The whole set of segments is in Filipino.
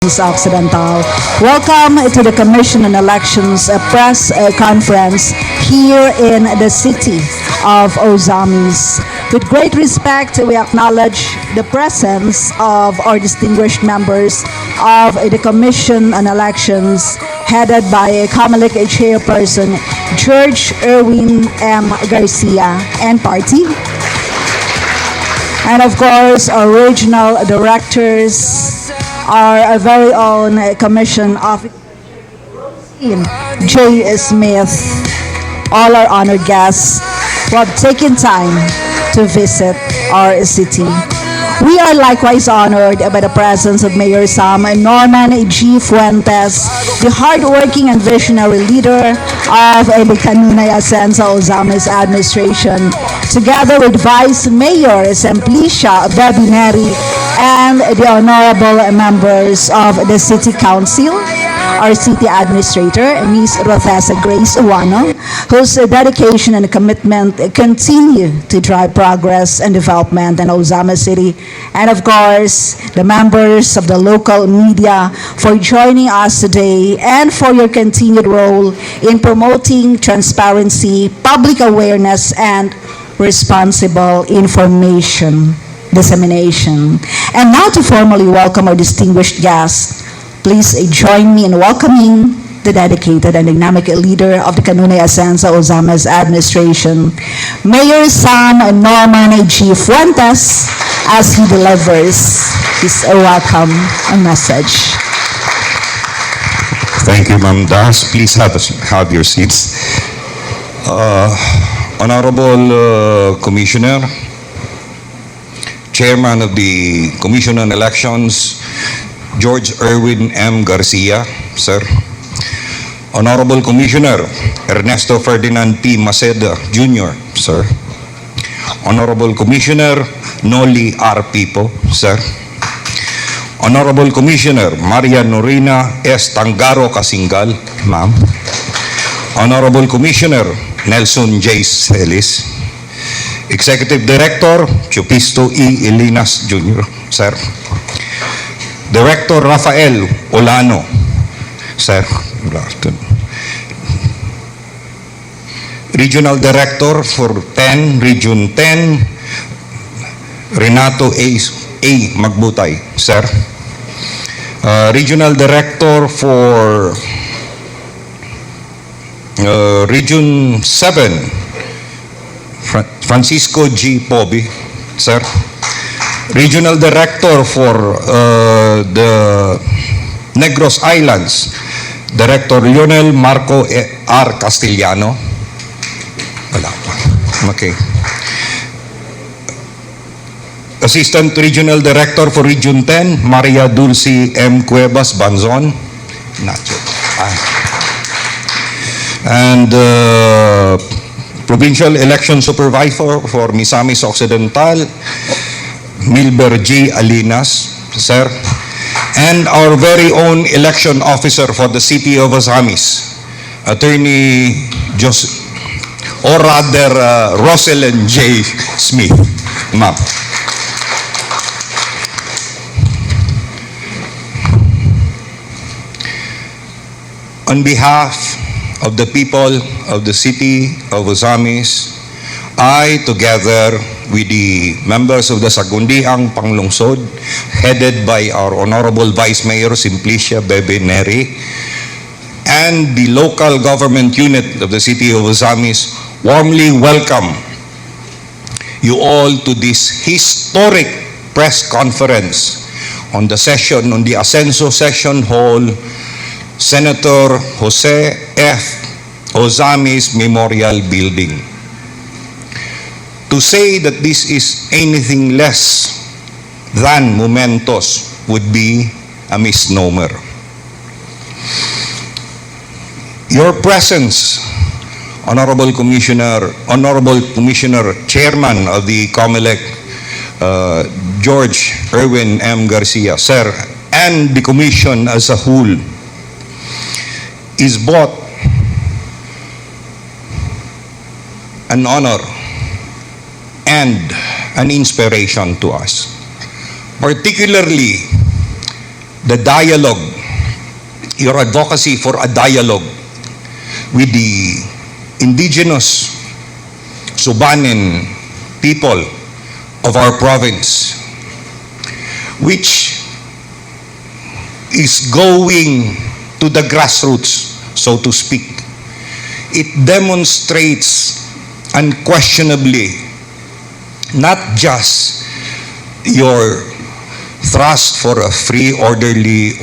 Occidental. Welcome to the Commission on Elections press conference here in the city of Ozamis. With great respect, we acknowledge the presence of our distinguished members of the Commission on Elections headed by Comelec Chairperson George Erwin M. Garcia and party. And of course, our regional directors, our very own Commission Officer J. Smith, all our honored guests who have taken time to visit our city. We are likewise honored by the presence of Mayor Sam Norman G. Fuentes, the hardworking and visionary leader of the Kanunay Asensa Ozamis administration, together with Vice Mayor Simplicia Bebineri and the honorable members of the City Council, our city administrator, Ms. Rothesa Grace Uwano, whose dedication and commitment continue to drive progress and development in Ozamis City, and of course, the members of the local media for joining us today and for your continued role in promoting transparency, public awareness, and responsible information dissemination. And now to formally welcome our distinguished guests, please join me in welcoming the dedicated and dynamic leader of the Kanunay Asensa Ozamis administration, Mayor Sam Norman G. Fuentes, as he delivers his welcome message. Thank you, Ma'am Das. Please have your seats. Honorable Commissioner, Chairman of the Commission on Elections, George Erwin M. Garcia, sir. Honorable Commissioner, Ernesto Ferdinand P. Maceda Jr., sir. Honorable Commissioner, Noli R. Pipo, sir. Honorable Commissioner, Maria Norina S. Tangaro Kasingal, ma'am. Honorable Commissioner, Nelson J. Celis. Executive Director, Chupisto E. Elinas Jr., sir. Director Rafael Olano, sir. Good afternoon. Regional Director for Region 10, Renato A. Magbutay, sir. Regional Director for Region 7, Francisco G. Pobi, sir. Regional Director for the Negros Islands, Director Lionel Marco R. Castellano. Wala pa. Okay. Assistant Regional Director for Region 10, Maria Dulce M. Cuevas Banzon. Not yet. And Provincial Election Supervisor for Misamis Occidental, Milber G. Alinas, sir. And our very own election officer for the city of Ozamis, Attorney Rosalind J. Smith, ma'am. On behalf of the people of the city of Ozamis, I, together with the members of the Sagundiang Panglungsod, headed by our Honorable Vice Mayor Simplicia Bebe Neri, and the local government unit of the city of Ozamis, warmly welcome you all to this historic press conference on the Asenso Session Hall, Senator Jose F. Ozamis Memorial Building. To say that this is anything less than momentous would be a misnomer. Your presence, Honorable Commissioner, Chairman of the Comelec, George Erwin M. Garcia, sir, and the Commission as a whole, is both an honor and an inspiration to us. Particularly the dialogue, your advocacy for a dialogue with the indigenous Subanen people of our province, which is going to the grassroots, so to speak. It demonstrates unquestionably not just your thrust for a free, orderly,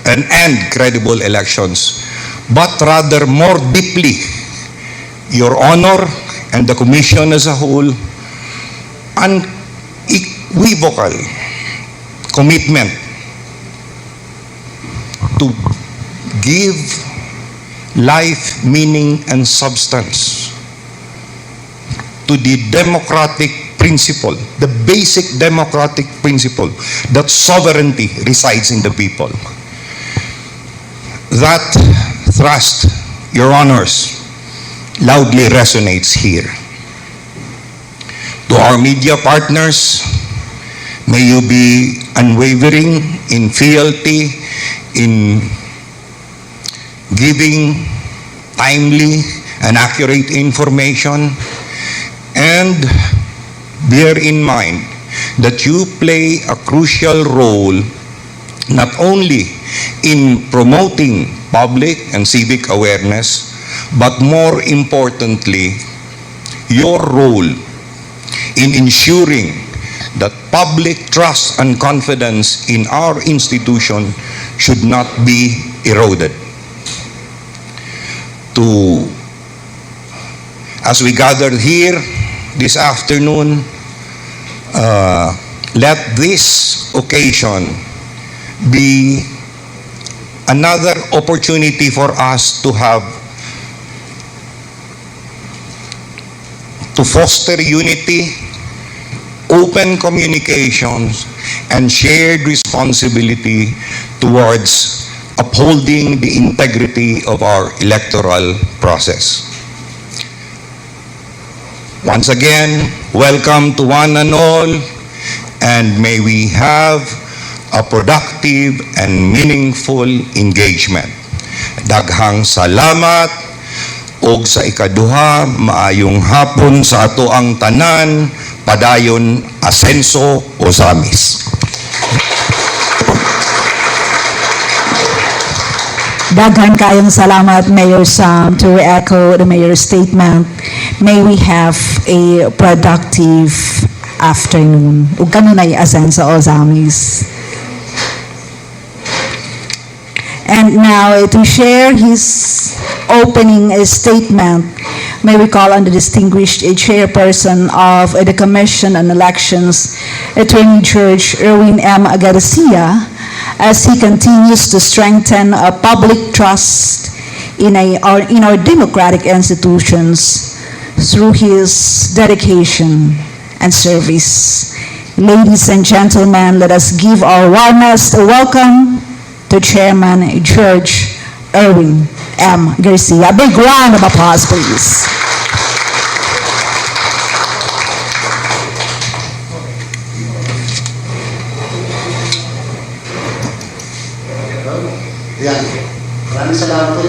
and credible elections, but rather more deeply your honor and the commission as a whole unequivocal commitment to give life, meaning, and substance to the democratic principle, the basic democratic principle that sovereignty resides in the people. That thrust, your honors, loudly resonates here. To our media partners, may you be unwavering in fealty, in giving timely and accurate information, and bear in mind that you play a crucial role not only in promoting public and civic awareness, but more importantly, your role in ensuring that public trust and confidence in our institution should not be eroded. As we gathered here this afternoon, let this occasion be another opportunity for us to foster unity, open communications, and shared responsibility towards upholding the integrity of our electoral process. Once again, welcome to one and all, and may we have a productive and meaningful engagement. Daghang salamat, og sa ikaduha, maayong hapon sa ato ang tanan, padayon Asenso Ozamis. Daghan kayong salamat, Mayor Sam. To re-echo the Mayor's statement, may we have a productive afternoon. Ug kanunay Asenso Ozamis. And now, to share his opening statement, may we call on the distinguished chairperson of the Commission on Elections, Attorney Judge Erwin M. Garcia, as he continues to strengthen public trust in our democratic institutions through his dedication and service. Ladies and gentlemen, let us give our warmest welcome to Chairman Judge Erwin M. Garcia. A big round of applause, please. Yan. Maraming salamat po.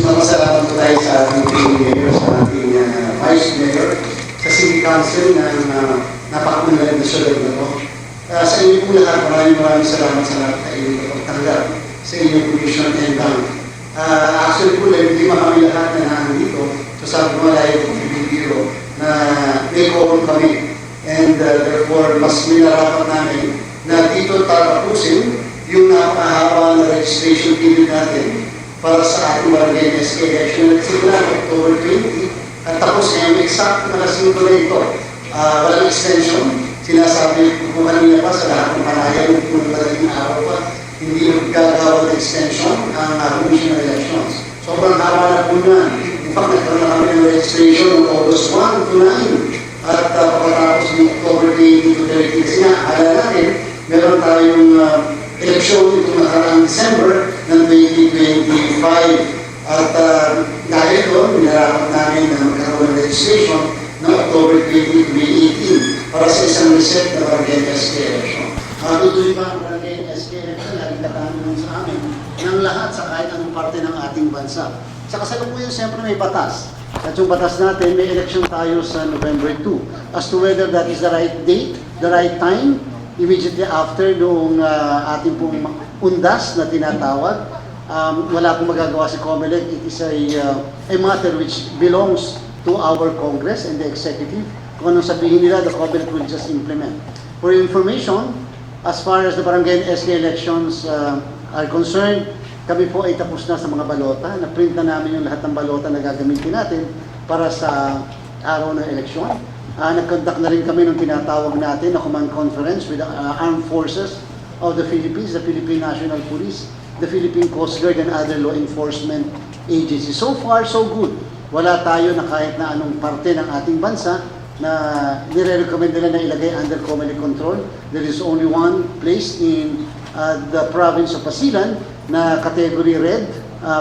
Mamasalamat po tayo sa ating mayor, sa ating vice mayor, sa city council na napakamulan na sulat na po. Sa inyo po lahat, maraming salamat sa lahat na inyong pagtanggap sa inyong commission and bank. Actually po, lima kami lahat na nandito. So sabi mo lahat po, Biro, na may call kami. And therefore, mas minarapat namin na dito tatapusin yung napakahaba na registration period natin para sa ating barangay SK election. Nagsimula October 20 at tapos ngayong exact na kasunod na ito. Walang extension. Sinasabi ko kanina pa sa lahat ng panayan kung madaling araw pa, hindi gagawad extension ang Commission on Elections. Sobrang haba na po na. In fact, nagkaroon na kami ng registration ng August 1 to 9 at pagkatapos ng October 20 to 30. Kasi nga, alala natin, meron tayong eleksyon itong nakaraang December ng 2025 at dahil doon, minarapat namin na magkaroon ng registration ng October 20 to 2018 para sa isang reset na barangay SK election. Tuloy ba ang barangay SK election, laging katanungan sa amin ng lahat sa kahit anong parte ng ating bansa. Sa kasalukuyan, siyempre may batas. At yung batas natin, may election tayo sa November 2. As to whether that is the right date, the right time, immediately after noong ating pong undas na tinatawag, wala pong magagawa si COMELEC. It is a matter which belongs to our Congress and the Executive. Kung anong sabihin nila, the COMELEC will just implement. For your information, as far as the barangay and SK elections are concerned, kami po ay tapos na sa mga balota. Na-print na namin yung lahat ng balota na gagamitin natin para sa araw ng eleksyon. Nag-conduct na rin kami ng tinatawag natin na command conference with the armed forces of the Philippines, the Philippine National Police, the Philippine Coast Guard, and other law enforcement agencies. So far, so good. Wala tayo na kahit na anong parte ng ating bansa na nire-recommend nila na ilagay under COMELEC control. There is only one place in the province of Basilan na category red,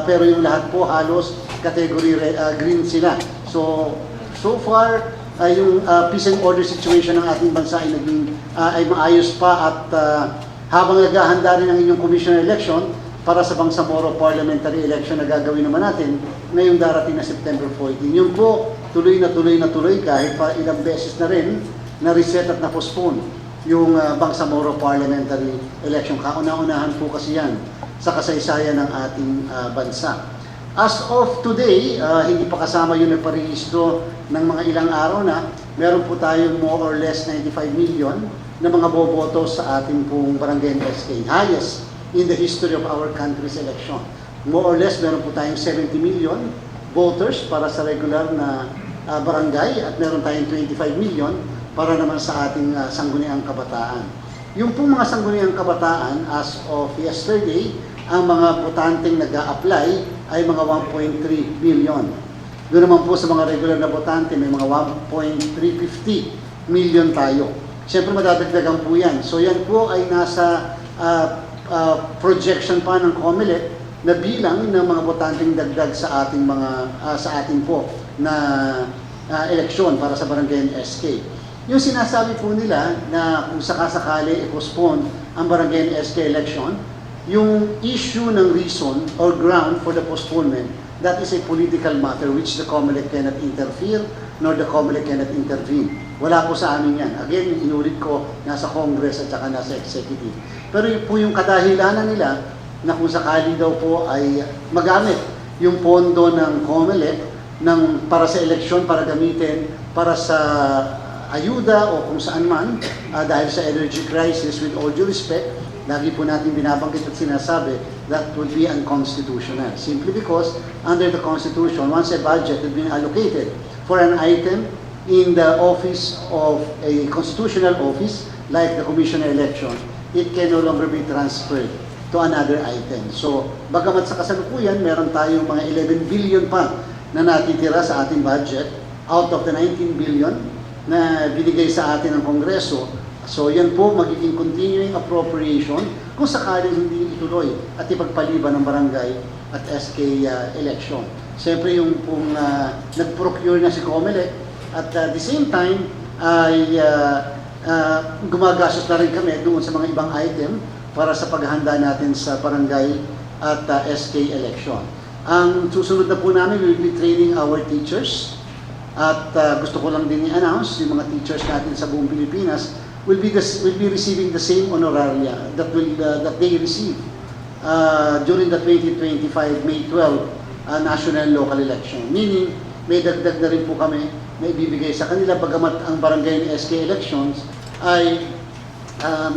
pero yung lahat po halos category red, green sila. So far, yung peace and order situation ng ating bansa ay ay maayos pa at habang naghahanda rin ang inyong commissioner election para sa Bangsamoro parliamentary election na gagawin naman natin ngayong darating na September 14. Yun po, tuloy kahit pa ilang beses na rin na-reset at na-postpone yung Bangsamoro parliamentary election. Kauna-unahan po kasi yan sa kasaysayan ng ating bansa. As of today, hindi pa kasama yung nagparehistro ng mga ilang araw na, meron po tayong more or less 95 million na mga boboto sa ating pong barangay SK. Highest in the history of our country's election. More or less, meron po tayong 70 million voters para sa regular na barangay at meron tayong 25 million para naman sa ating sangguniang kabataan. Yung pong mga sangguniang kabataan, as of yesterday, ang mga botanteng nag-a-apply ay mga 1.3 million. Doon naman po sa mga regular na botante, may mga 1.350 million tayo. Siyempre madadagdagan po yan. So yan po ay nasa projection pa ng COMELEC na bilang ng mga botanteng dagdag sa ating po na eleksyon para sa barangay SK. Yung sinasabi po nila na kung sakasakali i-postpone ang barangay SK election, yung issue ng reason or ground for the postponement, that is a political matter which the COMELEC cannot interfere nor the COMELEC cannot intervene. Wala po sa amin yan. Again, inulit ko, nasa Congress at saka nasa Executive. Pero yun po yung kadahilanan nila na kung sakali daw po ay magamit yung pondo ng COMELEC para sa eleksyon, para gamitin, para sa ayuda o kung saan man, dahil sa energy crisis, with all due respect, lagi po natin binabanggit at sinasabi that would be unconstitutional. Simply because under the Constitution, once a budget has been allocated for an item in the office of a constitutional office, like the commissioner election, it can no longer be transferred to another item. So, bagamat sa kasalukuyan, meron tayong mga 11 billion pa na natitira sa ating budget out of the 19 billion na binigay sa atin ng Kongreso. So yan po magiging continuing appropriation kung sakaling hindi ituloy at ipagpaliban ng barangay at SK election. Siyempre yung pong nag-procure na si COMELEC at the same time ay gumagastos na rin kami doon sa mga ibang item para sa paghahanda natin sa barangay at SK election. Ang susunod na po namin, we will be training our teachers at gusto ko lang din i-announce yung mga teachers natin sa buong Pilipinas will be receiving the same honoraria that they receive during the 2025 May 12 national local election. Meaning, may dagdag na rin po kami na ibibigay sa kanila bagamat ang barangay ng SK elections ay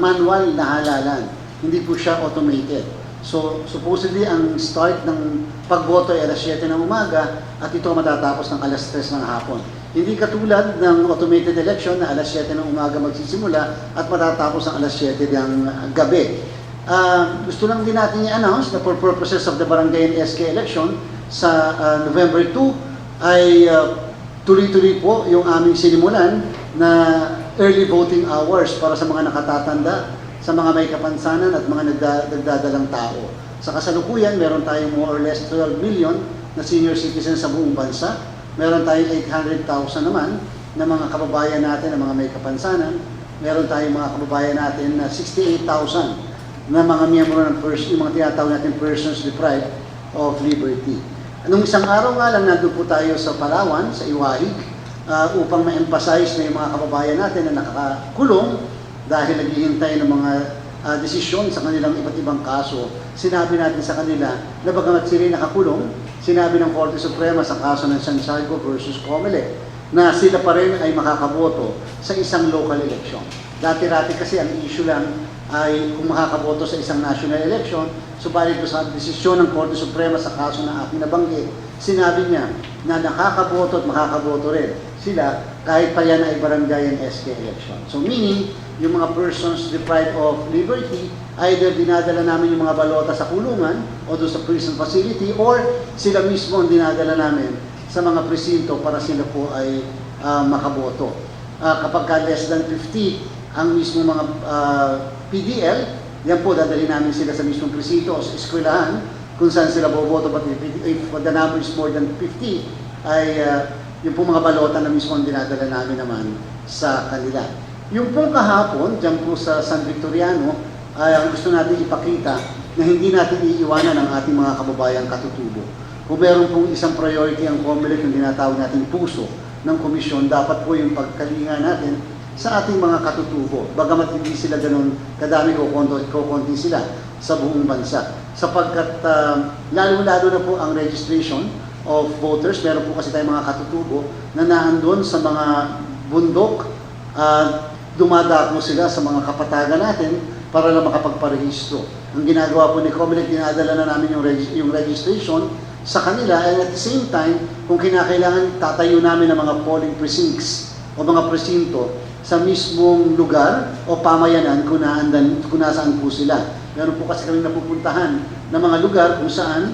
manual na halalan. Hindi po siya automated. So, supposedly, ang start ng pagboto ay alas 7 ng umaga at ito matatapos ng alas 3 ng hapon. Hindi katulad ng automated election na alas 7 ng umaga magsisimula at matatapos ng alas 7 ng gabi. Gusto lang din natin i-announce na for purposes of the barangay and SK election sa November 2 ay tuloy-tuloy po yung aming sinimulan na early voting hours para sa mga nakatatanda, sa mga may kapansanan at mga nagdadalang tao. Sa kasalukuyan, meron tayong more or less 12 million na senior citizens sa buong bansa. Meron tayong 800,000 naman na mga kababayan natin na mga may kapansanan meron tayong mga kababayan natin na 68,000 na mga miyembro ng yung mga tinatawag natin persons deprived of liberty. Nung isang araw nga lang, nandun po tayo sa Palawan, sa Iwahig, upang ma-emphasize na yung mga kababayan natin na nakakakulong dahil naghihintay ng mga desisyon sa kanilang iba't ibang kaso. Sinabi natin sa kanila na bagamat sila nakakulong, sinabi ng Korte Suprema sa kaso ng Santiago versus Comelec na sila pa rin ay makakaboto sa isang local election. Dati-rati kasi ang issue lang ay kung makakaboto sa isang national election, subalit sa desisyon ng Korte Suprema sa kaso na aking nabanggit, sinabi niya na nakakaboto at makakaboto rin sila kahit pa yan ay barangay and SK election. So meaning, yung mga persons deprived of liberty, either dinadala namin yung mga balota sa kulungan o doon sa prison facility, or sila mismo ang dinadala namin sa mga presinto para sila po ay makaboto. Kapag ka less than 50, ang mismo mga PDL, yan po, dadali namin sila sa mismong presinto o sa eskwelahan kung saan sila boboto. But if the number is more than 50, ay yung po mga balota na mismo ang dinadala namin naman sa kanila. Yung pong kahapon, dyan po sa San Victoriano, ay gusto natin ipakita na hindi natin iiwanan ang ating mga kababayang katutubo. Kung meron pong isang priority ang COMELEC, yung tinatawag natin puso ng komisyon, dapat po yung pagkalinga natin sa ating mga katutubo. Bagamat hindi sila ganun kadami, kukunti sila sa buong bansa. Sapagkat lalo-lalo na po ang registration of voters, meron po kasi tayong mga katutubo na naandun sa mga bundok, dumadako sila sa mga kapatagan natin para lang makapagparehistro. Ang ginagawa po ni COMELEC, dinadala na namin yung registration sa kanila, and at the same time, kung kinakailangan, tatayo namin ng mga polling precincts o mga presinto sa mismong lugar o pamayanan kung nasaan po sila. Meron po kasi kami napupuntahan ng mga lugar kung saan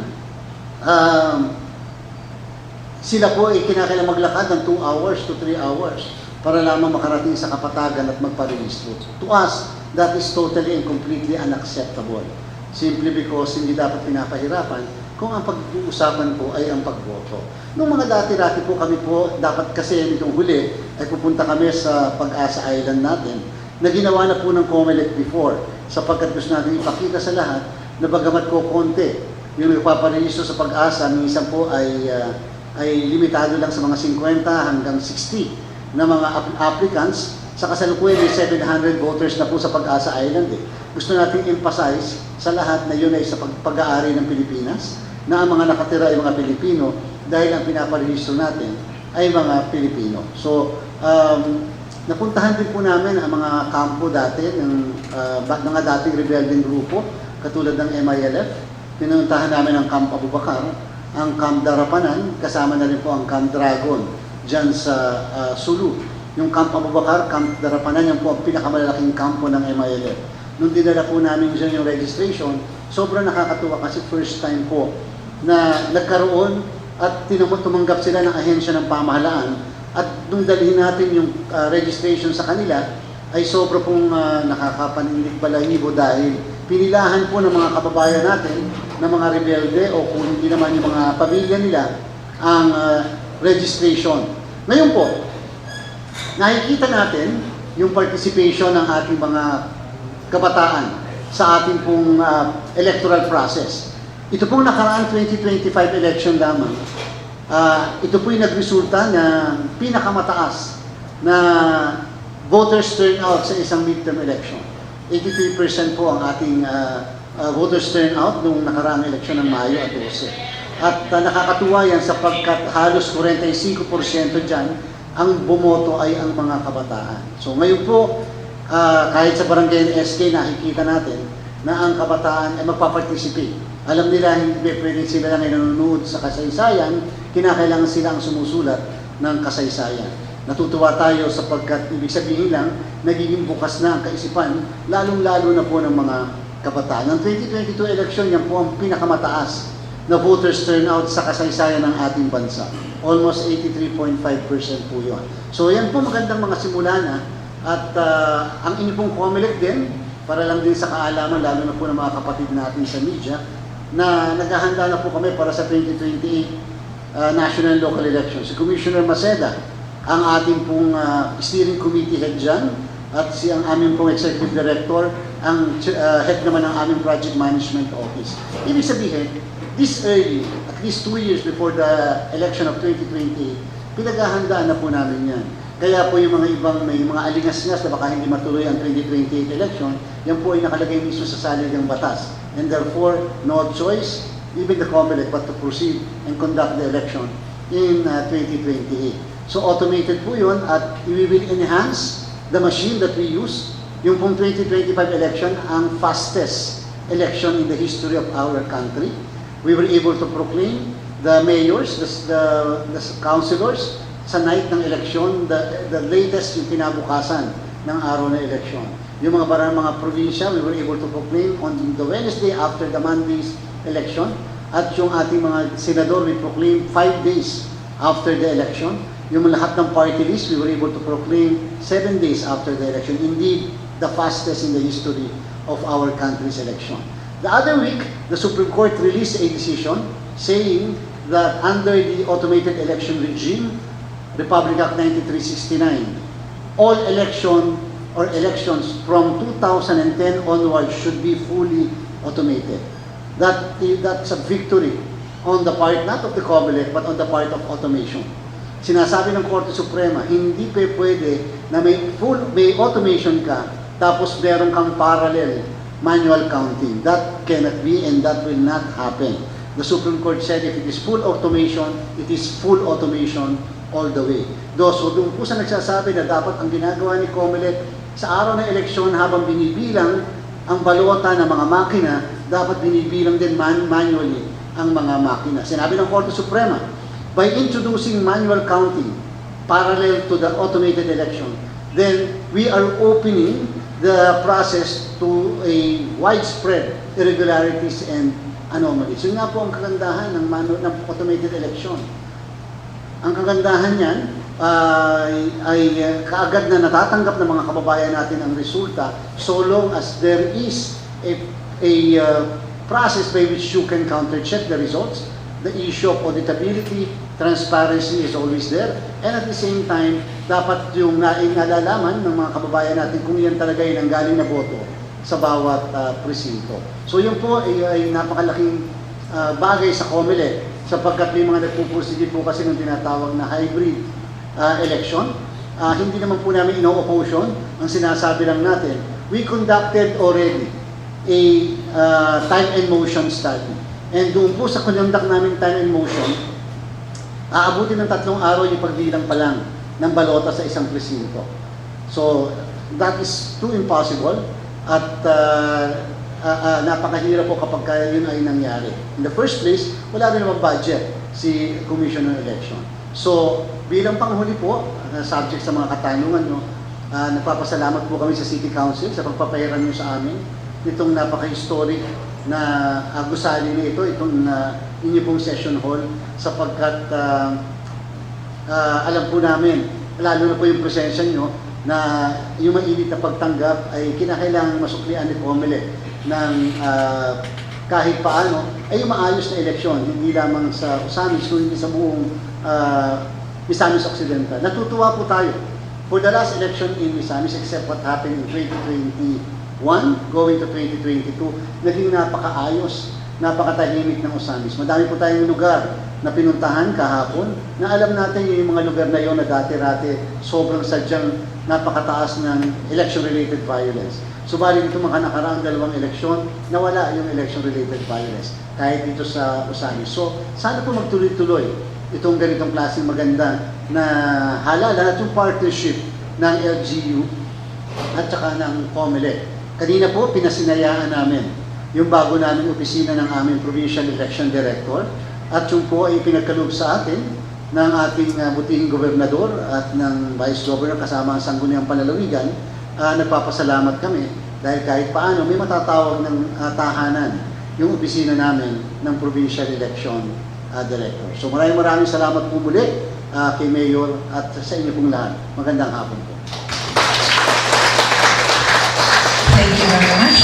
sila po ay kinakailangan maglakad ng 2 hours to 3 hours para lamang makarating sa kapatagan at magparehistro. To us, that is totally and completely unacceptable. Simply because hindi dapat pinapahirapan kung ang pag-uusapan po ay ang pagboto. Noong mga dati-dati po kami po, dapat kasi nitong huli, ay pupunta kami sa Pag-asa Island natin, na ginawa na po ng COMELEC before, sapagkat gusto natin ipakita sa lahat na bagamat ko konti, yung nagpaparehistro sa Pag-asa, minsan po ay limitado lang sa mga 50 hanggang 60 na mga applicants. Sa kasalukuyan ay 700 voters na po sa Pag-asa Island. Gusto natin emphasize sa lahat na yun ay sa pag-aari ng Pilipinas, na ang mga nakatira ay mga Pilipino dahil ang pinaparehistro natin ay mga Pilipino. So, napuntahan din po namin ang mga kampo dati ng mga dating rebelding grupo katulad ng MILF. Pinuntahan namin ang Camp Abubakar, ang Camp Darapanan, kasama na rin po ang Camp Dragon dyan sa Sulu. Yung Camp Abubakar, Camp Darapanan, yan po ang pinakamalaking kampo ng MILF. Nung dinala po namin dyan yung registration, sobrang nakakatuwa kasi first time po na nagkaroon at tumanggap sila ng ahensya ng pamahalaan. At nung dalhin natin yung registration sa kanila, ay sobra pong nakakapanindig balahibo dahil pinilahan po ng mga kababayan natin ng mga rebelde o kung hindi naman yung mga pamilya nila ang registration. Ngayon po, nakikita natin yung participation ng ating mga kabataan sa ating pong electoral process. Ito pong nakaraan 2025 election lamang, ito po'y nagresulta ng pinakamataas na voters turnout sa isang midterm election. 83% po ang ating voters turnout nung nakaraang election ng Mayo at 12. At nakakatuwa yan sapagkat halos 45% dyan ang bumoto ay ang mga kabataan. So ngayon po, kahit sa barangay SK, nakikita natin na ang kabataan ay magpaparticipate. Alam nila, hindi pwede sila lang ay nanonood sa kasaysayan, kinakailangan sila ang sumusulat ng kasaysayan. Natutuwa tayo sapagkat ibig sabihin lang, nagiging bukas na ang kaisipan, lalong-lalo na po ng mga kabataan. Ang 2022 election, yan po ang pinakamataas na voters turnout sa kasaysayan ng ating bansa. Almost 83.5% po yun. So yan po magandang mga simula na. At ang inyo pong COMELEC din, para lang din sa kaalaman, lalo na po ng mga kapatid natin sa media, na naghahanda na po kami para sa 2028 national local elections. Si Commissioner Maceda, ang ating pong steering committee head dyan, At ang aming pong Executive Director, ang head naman ng aming Project Management Office. Ibig sabihin, this early, at least 2 years before the election of 2020, pinaghahandaan na po namin yan. Kaya po yung mga ibang may mga alingas-ngas na baka hindi matuloy ang 2028 election, yan po ay nakalagay mismo sa saligang batas. And therefore, no choice, even the COMELEC, but to proceed and conduct the election in 2028. So automated po yun at we will enhance the machine that we use. Yung pong 2025 election, ang fastest election in the history of our country. We were able to proclaim the mayors, the councilors, sa night ng eleksyon, the latest yung kinabukasan ng araw na eleksyon. Yung mga probinsya, we were able to proclaim on the Wednesday after the Monday's election. At yung ating mga senador, we proclaim 5 days after the election. Yung lahat ng party list, we were able to proclaim 7 days after the election. Indeed, the fastest in the history of our country's election. The other week, the Supreme Court released a decision saying that under the automated election regime, Republic Act 9369, all elections from 2010 onwards should be fully automated. That's a victory on the part, not of the COMELEC, but on the part of automation. Sinasabi ng Korte Suprema, hindi pwede na may automation ka, tapos meron kang parallel manual counting. That cannot be and that will not happen. The Supreme Court said if it is full automation, it is full automation all the way. So doon po sa nagsasabi na dapat ang ginagawa ni COMELEC sa araw ng eleksyon habang binibilang ang balota ng mga makina, dapat binibilang din manually ang mga makina. Sinabi ng Korte Suprema, by introducing manual counting parallel to the automated election, then we are opening the process to a widespread irregularities and anomalies. Yun nga po ang kagandahan ng automated election. Ang kagandahan niyan ay kaagad na natatanggap ng mga kababayan natin ang resulta so long as there is a process by which you can counter-check the results. The issue of auditability, transparency is always there. And at the same time, dapat yung nalalaman ng mga kababayan natin kung yan talaga yung nanggaling na boto sa bawat presinto. So yun po ay napakalaking bagay sa COMELEC sapagkat may mga nagpupursige po kasi ng tinatawag na hybrid election. Hindi naman po namin ino-opposition. Ang sinasabi lang natin, we conducted already a time and motion study. And doon po sa conduct namin time and motion, aabutin ng 3 araw yung pagbilang pa lang ng balota sa isang presinto. So, that is too impossible at napakahirap po kapag yun ay nangyari. In the first place, wala rin naman budget si Commission on Election. So, bilang panghuli po, subject sa mga katanungan nyo, nagpapasalamat po kami sa City Council sa pagpapahiran nyo sa amin nitong napaka-historic na gusali na itong inyo pong session hall sapagkat alam po namin, lalo na po yung presensya nyo, na yung mainit na pagtanggap ay kinakailangan masuklian ni COMELEC ng kahit paano ay yung maayos na eleksyon, hindi lamang sa Osamis, kundi sa buong Misamis Occidental. Natutuwa po tayo. For the last election in Misamis, except what happened in 2021, going to 2022, naging napakaayos, napakatahimik ng Osamis. Madami po tayong lugar na pinuntahan kahapon na alam natin yung mga lugar na yun na dati-rati sobrang sadyang napakataas ng election-related violence. Subalit ito mga nakaraang 2 eleksyon, nawala yung election-related violence kahit dito sa Osamis. So, sana po magtuloy-tuloy itong ganitong klaseng maganda na halala at yung partnership ng LGU at saka ng COMELEC. Kanina po, pinasinayaan namin yung bago namin opisina ng aming Provincial Election Director at yung po ay pinagkaloob sa atin ng ating butihing gobernador at ng Vice Governor kasama ang Sangguniang Panlalawigan. Nagpapasalamat kami dahil kahit paano may matatawag ng tahanan yung opisina namin ng Provincial Election Director. So maraming salamat po muli kay Mayor at sa inyo pong lahat. Magandang hapon po. Thank you very much,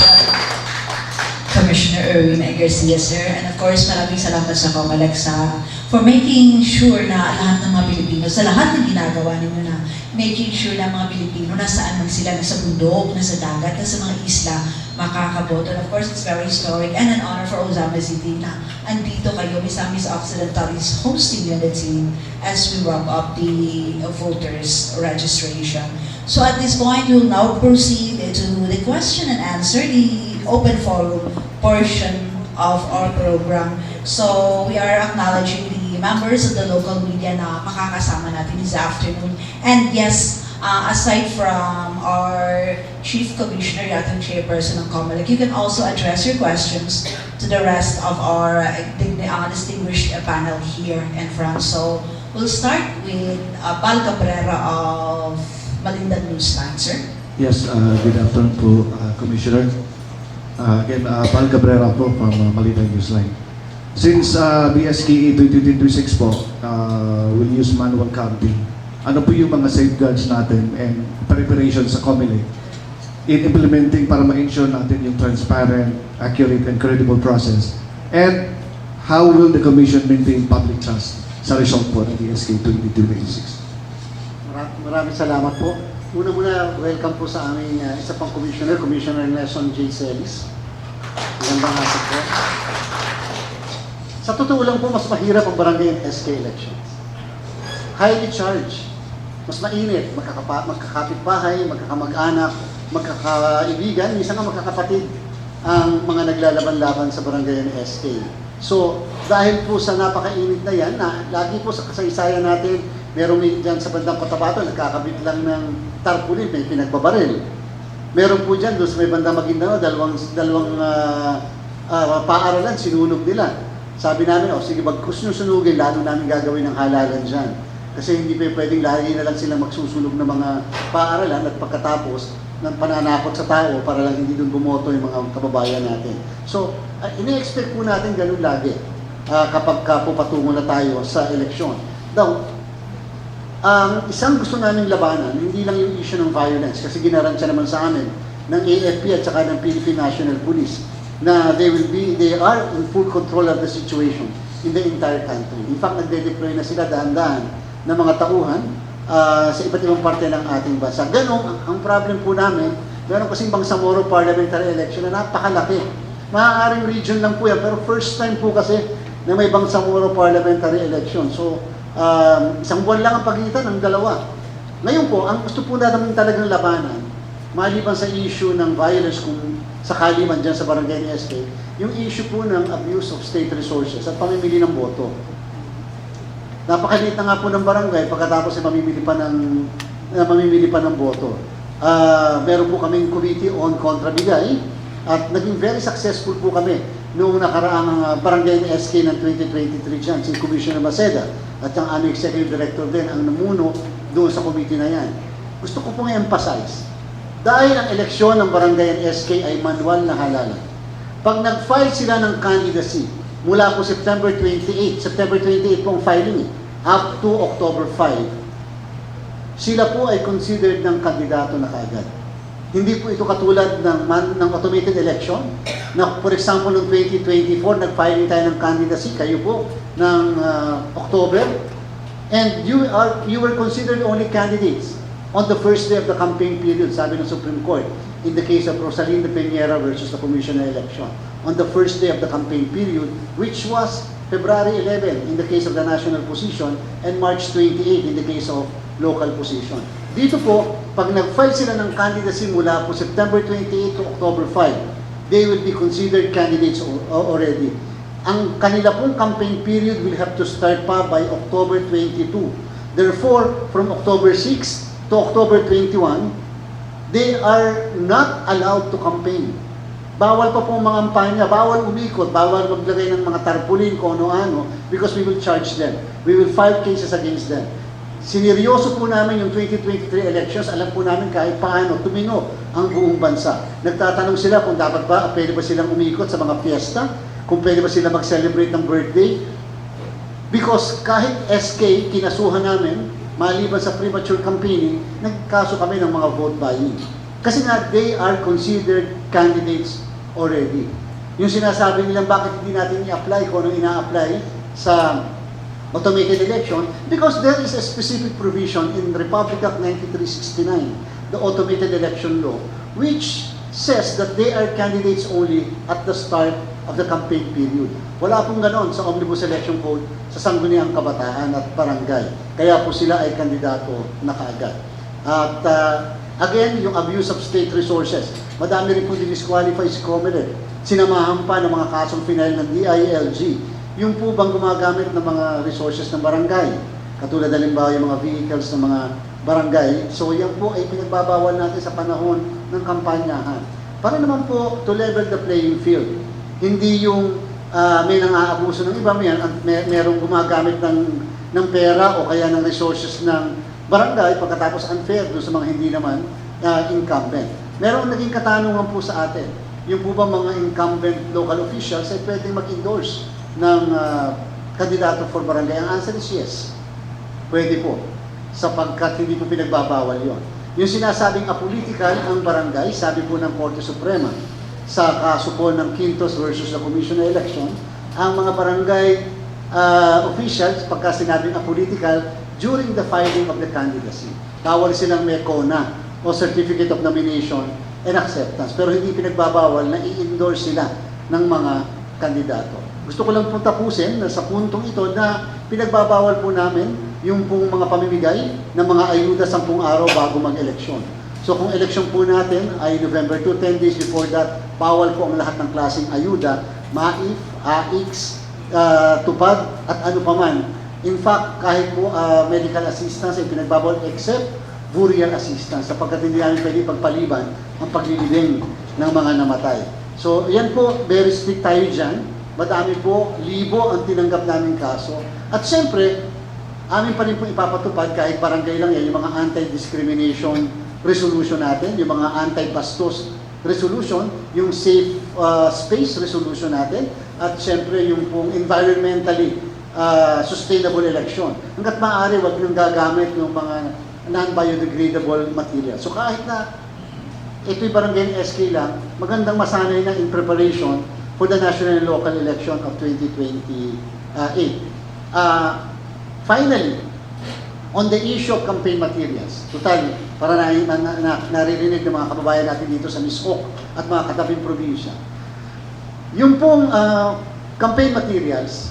Commissioner Erwin Garcia, sir. And of course, maraming salamat sa COMELEC for making sure na lahat ng mga Pilipino, sa lahat ng ginagawa ninyo na making sure na mga Pilipino, nasaan man sila, nasa bundok, nasa dagat, nasa mga isla, makakaboto. And of course, it's very historic and an honor for Ozama City na andito kayo, Misamis Occidental is hosting you the team as we wrap up the voters registration. So at this point, we'll now proceed to the question and answer, the open forum portion of our program. So we are acknowledging the members of the local media na makakasama natin this afternoon. And yes, aside from our Chief Commissioner, Yatong Chairperson ng COMELEC, you can also address your questions to the rest of our distinguished panel here in front. So we'll start with Bal Cabrera of Malindag Newsline, sir. Yes, good afternoon po, Commissioner. Again, Bal Cabrera po from Malindag Newsline. Since BSKE 2026 po will use manual counting, ano po yung mga safeguards natin and preparation sa COMELEC in implementing para ma-ensure natin yung transparent, accurate, and credible process? And how will the Commission maintain public trust sa result po ng BSKE 2026? Maraming salamat po. Una-muna, welcome po sa aming isa pang Commissioner, Commissioner Nelson J. Celis. Magandang hapon po. Sa totoo lang po, mas mahirap ang barangay and SK elections. Highly charged. Mas mainit, magkakapit-bahay, magkakamag-anak, magkakaibigan, minsan nga magkakapatid ang mga naglalaban-laban sa barangay and SK. So, dahil po sa napakainit na yan, na lagi po sa kasaysayan natin, meron dyan sa bandang Cotabato, nagkakabit lang ng tarpaulin, may pinagbabaril. Meron po dyan, doon sa may bandang Maguindanao, dalawang paaralan, sinunog nila. Sabi namin, sige, gusto nyo sunugin, lalo namin gagawin ng halalan dyan. Kasi hindi pa pwedeng lagi na lang silang magsusunog ng mga paaralan at pagkatapos ng pananakot sa tao para lang hindi doon bumoto yung mga kababayan natin. So, ini-expect po natin ganun lagi kapag po patungo na tayo sa eleksyon. Daw, isang gusto naming labanan, hindi lang yung issue ng violence, kasi ginaransya naman sa amin ng AFP at saka ng Philippine National Police na they are in full control of the situation in the entire country. In fact, nagde-deploy na sila dahan-dahan ng mga tauhan sa iba't ibang parte ng ating bansa. Ganun, ang problem po namin, meron kasing Bangsamoro parliamentary election na napakalaki. Maaaring region lang po yan, pero first time po kasi na may Bangsamoro parliamentary election. So, isang buwan lang ang pagitan ng dalawa. Ngayon po, ang gusto po natin talagang labanan, maliban sa issue ng violence kung sakali man dyan sa barangay ni SK, yung issue po ng abuse of state resources at pamimili ng boto. Napakaliit na nga po ng barangay pagkatapos ay mamimili pa ng boto. Meron po kaming committee on kontrabigay at naging very successful po kami noong nakaraang barangay ni SK ng 2023 dyan, si Commissioner Maceda at ang aming executive director din ang namuno doon sa committee na yan. Gusto ko pong i-emphasize, dahil ang eleksyon ng barangay and SK ay manual na halalan. Pag nag-file sila ng candidacy mula po September 28 po ang filing up to October 5, sila po ay considered ng kandidato na kaagad. Hindi po ito katulad ng automated election na for example noong 2024 nag-filing tayo ng candidacy, kayo po ng October, and you were considered only candidates on the first day of the campaign period, sabi ng Supreme Court, in the case of Rosalinda Peñera versus the Commissioner election, on the first day of the campaign period, which was February 11 in the case of the national position and March 28 in the case of local position. Dito po, pag nag-file sila ng candidacy mula po September 28 to October 5, they will be considered candidates already. Ang kanila pong campaign period will have to start pa by October 22. Therefore, from October 6 to October 21, they are not allowed to campaign. Bawal pa pong mga kampanya, bawal umikot, bawal maglagay ng mga tarpaulin kung ano-ano because we will charge them. We will file cases against them. Sineryoso po namin yung 2023 elections, alam po namin kahit paano tumino ang buong bansa. Nagtatanong sila kung dapat ba, pwede ba silang umikot sa mga fiesta, kung pwede ba sila mag-celebrate ng birthday. Because kahit SK, kinasuhan namin, maliban sa premature campaigning, nagkaso kami ng mga vote buying. Kasi nga, they are considered candidates already. Yung sinasabi nilang bakit hindi natin i-apply kung ano ina-apply sa automated election because there is a specific provision in Republic Act 9369, the automated election law, which says that they are candidates only at the start of the campaign period. Wala pong ganon sa Omnibus Election Code sa Sangguniang Kabataan at Barangay. Kaya po sila ay kandidato na kaagad. At again, yung abuse of state resources. Madami rin po disqualify si COMELEC. Sinamahan pa ng mga kasong final ng DILG. Yung po bang gumagamit ng mga resources ng barangay. Katulad halimbawa yung mga vehicles ng mga barangay. So yan po ay pinagbabawal natin sa panahon ng kampanyahan. Para naman po to level the playing field. Hindi yung may nang-aabuso ng iba, merong gumagamit ng pera o kaya ng resources ng barangay pagkatapos unfair doon sa mga hindi naman incumbent. Meron naging katanungan po sa atin, yung po ba mga incumbent local officials ay pwedeng mag-endorse ng kandidato for barangay? Ang answer is yes. Pwede po. Sapagkat hindi po pinagbabawal yon. Yung sinasabing apolitical ang barangay, sabi po ng Korte Suprema, sa kaso po ng Quintos versus the Commission on Election, ang mga barangay officials, pagka sinabing apolitical, during the filing of the candidacy, bawal silang may CONA o Certificate of Nomination and Acceptance. Pero hindi pinagbabawal na i-endorse sila ng mga kandidato. Gusto ko lang po tapusin na sa puntong ito na pinagbabawal po namin yung pong mga pamimigay ng mga ayuda 10 araw bago mag-eleksyon. So kung eleksyon po natin ay November 2, 10 days before that, bawal po ang lahat ng klaseng ayuda, MAIF, AIX, tupad at ano paman. In fact, kahit po medical assistance ay pinagbabawal except burial assistance sapagkat hindi namin pwede pagpaliban ang paglilibing ng mga namatay. So yan po, very strict tayo dyan. Madami po, libo ang tinanggap naming kaso. At siyempre, amin pa rin po ipapatupad kahit barangay lang yan, yung mga anti-discrimination resolution natin, yung mga anti-bastos resolution, yung safe space resolution natin, at siyempre yung pong environmentally sustainable election. Hanggat maaari, wag nang gagamit ng mga non-biodegradable material. So kahit na ito'y barangay SK lang, magandang masanay na in preparation for the national and local election of 2028. Finally, on the issue of campaign materials, total, para naririnig ng mga kababayan natin dito sa Misok at mga katabing probinsya. Yung pong campaign materials,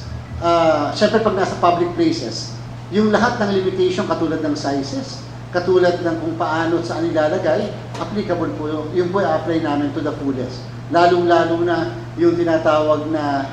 syempre pag nasa public places, yung lahat ng limitation katulad ng sizes, katulad ng kung paano at saan ilalagay, applicable po yung po i-apply namin to the fullest. Lalong-lalo na yung tinatawag na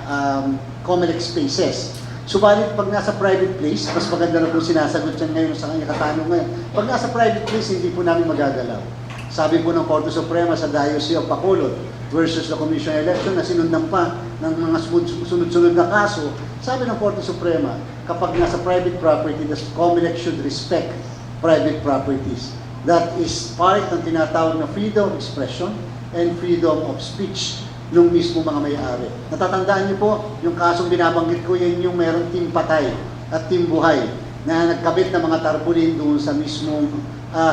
COMELEC spaces. Subalit pag nasa private place, mas maganda na po sinasagot yan ngayon sa kanya katanungan. Pag nasa private place, hindi po namin magagalaw. Sabi po ng Korte Suprema sa Diocese of Bacolod versus the Commission on Election na sinundan pa ng mga sunod-sunod na kaso, sabi ng Korte Suprema, kapag nasa private property, the COMELEC should respect private properties. That is part ng tinatawag na freedom of expression and freedom of speech nung mismo mga may-ari. Natatandaan niyo po, yung kasong binabanggit ko, yan yung meron team patay at team buhay na nagkabit ng mga tarpaulin doon sa mismong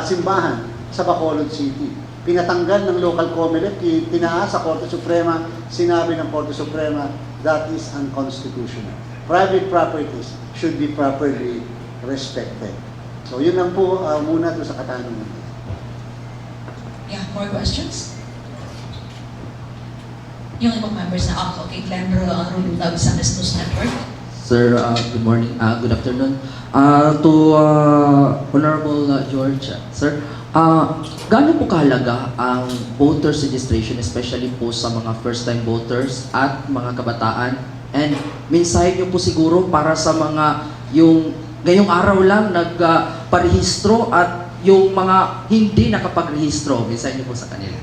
simbahan sa Bacolod City. Pinatanggal ng local COMELEC, tinaas sa Korte Suprema, sinabi ng Korte Suprema, that is unconstitutional. Private properties should be properly respected. So yun lang po muna doon sa katanungan. Yeah, more questions? Yung ibang members na okay, Glenn Ruluta, Visandes News Network. Sir, good morning, good afternoon. To Honorable George, sir, gaano po kahalaga ang voters registration, especially po sa mga first-time voters at mga kabataan? And mensahe niyo po siguro para sa mga yung ngayong araw lang nagparehistro at yung mga hindi nakapagrehistro, mensahe niyo po sa kanila.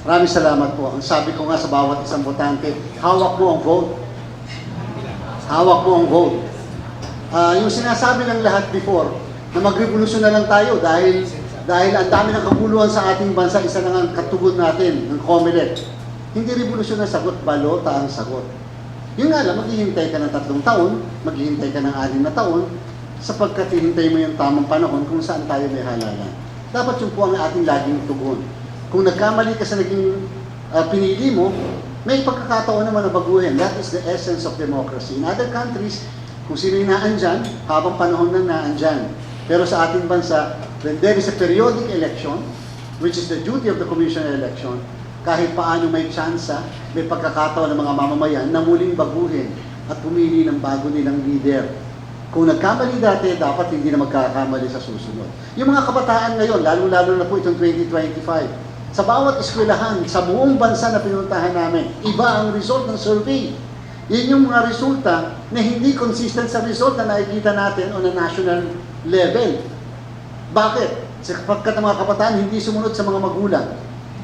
Maraming salamat po. Ang sabi ko nga sa bawat isang botante, hawak mo ang vote. Hawak mo ang vote. Yung sinasabi ng lahat before, na magrevolusyon na lang tayo dahil ang dami ng kaguluhan sa ating bansa, isa na ang katugon natin, ng COMELEC. Hindi revolusyon ang sagot, balota ang sagot. Yun nga lang, maghihintay ka ng 3 taon, maghihintay ka ng 6 na taon, sapagkat hihintay mo yung tamang panahon kung saan tayo may halalan. Dapat yung po ang ating laging tugon. Kung nagkamali ka sa naging pinili mo, may pagkakataon naman na baguhin. That is the essence of democracy. In other countries, Kung sino yung naandyan, habang panahon nang naandyan. Pero sa ating bansa, when there is a periodic election, which is the duty of the Commission on Election, kahit paano may tsansa, may pagkakataon ng mga mamamayan na muling baguhin at pumili ng bago nilang leader. Kung nagkamali dati, dapat hindi na magkakamali sa susunod. Yung mga kabataan ngayon, lalo-lalo na po itong 2025, sa bawat eskwelahan, sa buong bansa na pinuntahan namin, iba ang result ng survey. Yun yung mga resulta na hindi consistent sa result na nakikita natin on a national level. Bakit? Sapagkat ang mga kabataan hindi sumunod sa mga magulang.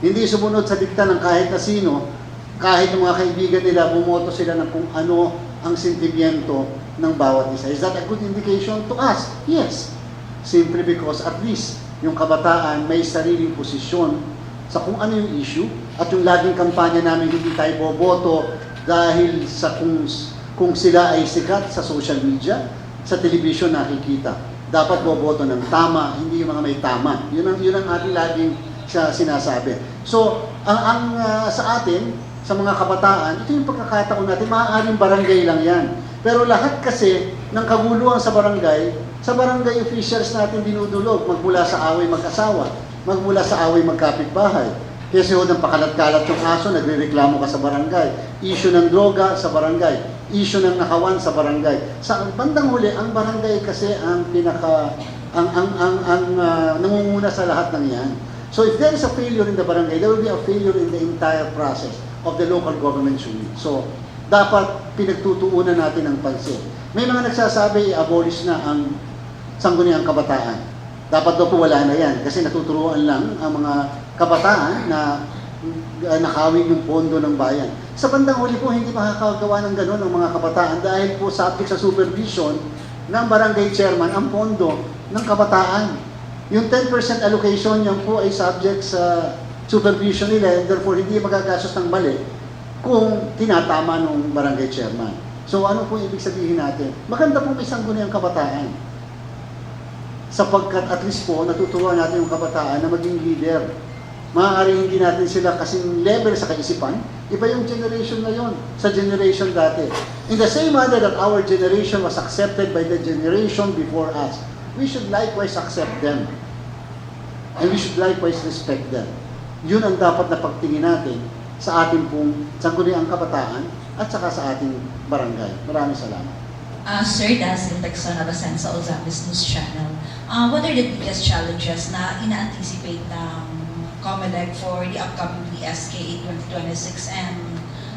Hindi sumunod sa dikta ng kahit na sino, kahit ng mga kaibigan nila, bumoto sila ng kung ano ang sentimiento ng bawat isa. Is that a good indication to us? Yes. Simply because at least yung kabataan may sariling posisyon sa kung ano yung issue at yung laging kampanya namin hindi tayo boboto dahil sa kung sila ay sikat sa social media, sa television nakikita. Dapat boboto ng tama, hindi yung mga may tama. Yun ang ating laging sinasabi. So, sa atin, sa mga kabataan, ito yung pagkakataon natin, maaaring barangay lang yan. Pero lahat kasi ng kaguluhan sa barangay officials natin dinudulog, magmula sa away mag-asawa, magmula sa away magkapitbahay. Kasi ho ng pakalat-kalat yung aso, nagrereklamo ka sa barangay. Issue ng droga sa barangay. Issue ng nakawan sa barangay. Sa bandang huli, ang barangay kasi ang nangunguna sa lahat ng yan. So if there is a failure in the barangay, there will be a failure in the entire process of the local government unit. So, dapat pinagtutuunan natin ang pansin. May mga nagsasabi, i-abolish na ang sangguniang kabataan. Dapat daw po wala na yan kasi natuturuan lang ang mga kabataan na nakawin yung pondo ng bayan. Sa bandang huli po, hindi makakagawa ng gano'n ang mga kabataan dahil po subject sa supervision ng barangay chairman ang pondo ng kabataan. Yung 10% allocation yan po ay subject sa supervision nila and therefore hindi magagastos ng mali kung tinatama ng barangay chairman. So ano po ibig sabihin natin? Maganda po may sangguniang kabataan. Sapagkat at least po natuturuan natin yung kabataan na maging leader. Maaaring hindi natin sila kasing level sa kaisipan, iba yung generation na yon sa generation dati. In the same manner that our generation was accepted by the generation before us, we should likewise accept them. And we should likewise respect them. Yun ang dapat na pagtingin natin sa ating pong sangguniang kabataan at saka sa ating barangay. Maraming salamat. Sir Dazil Tagson of Asensa Ozamis News Channel. What are the biggest challenges na ina-anticipate ng COMELEC for the upcoming BSK 2026 and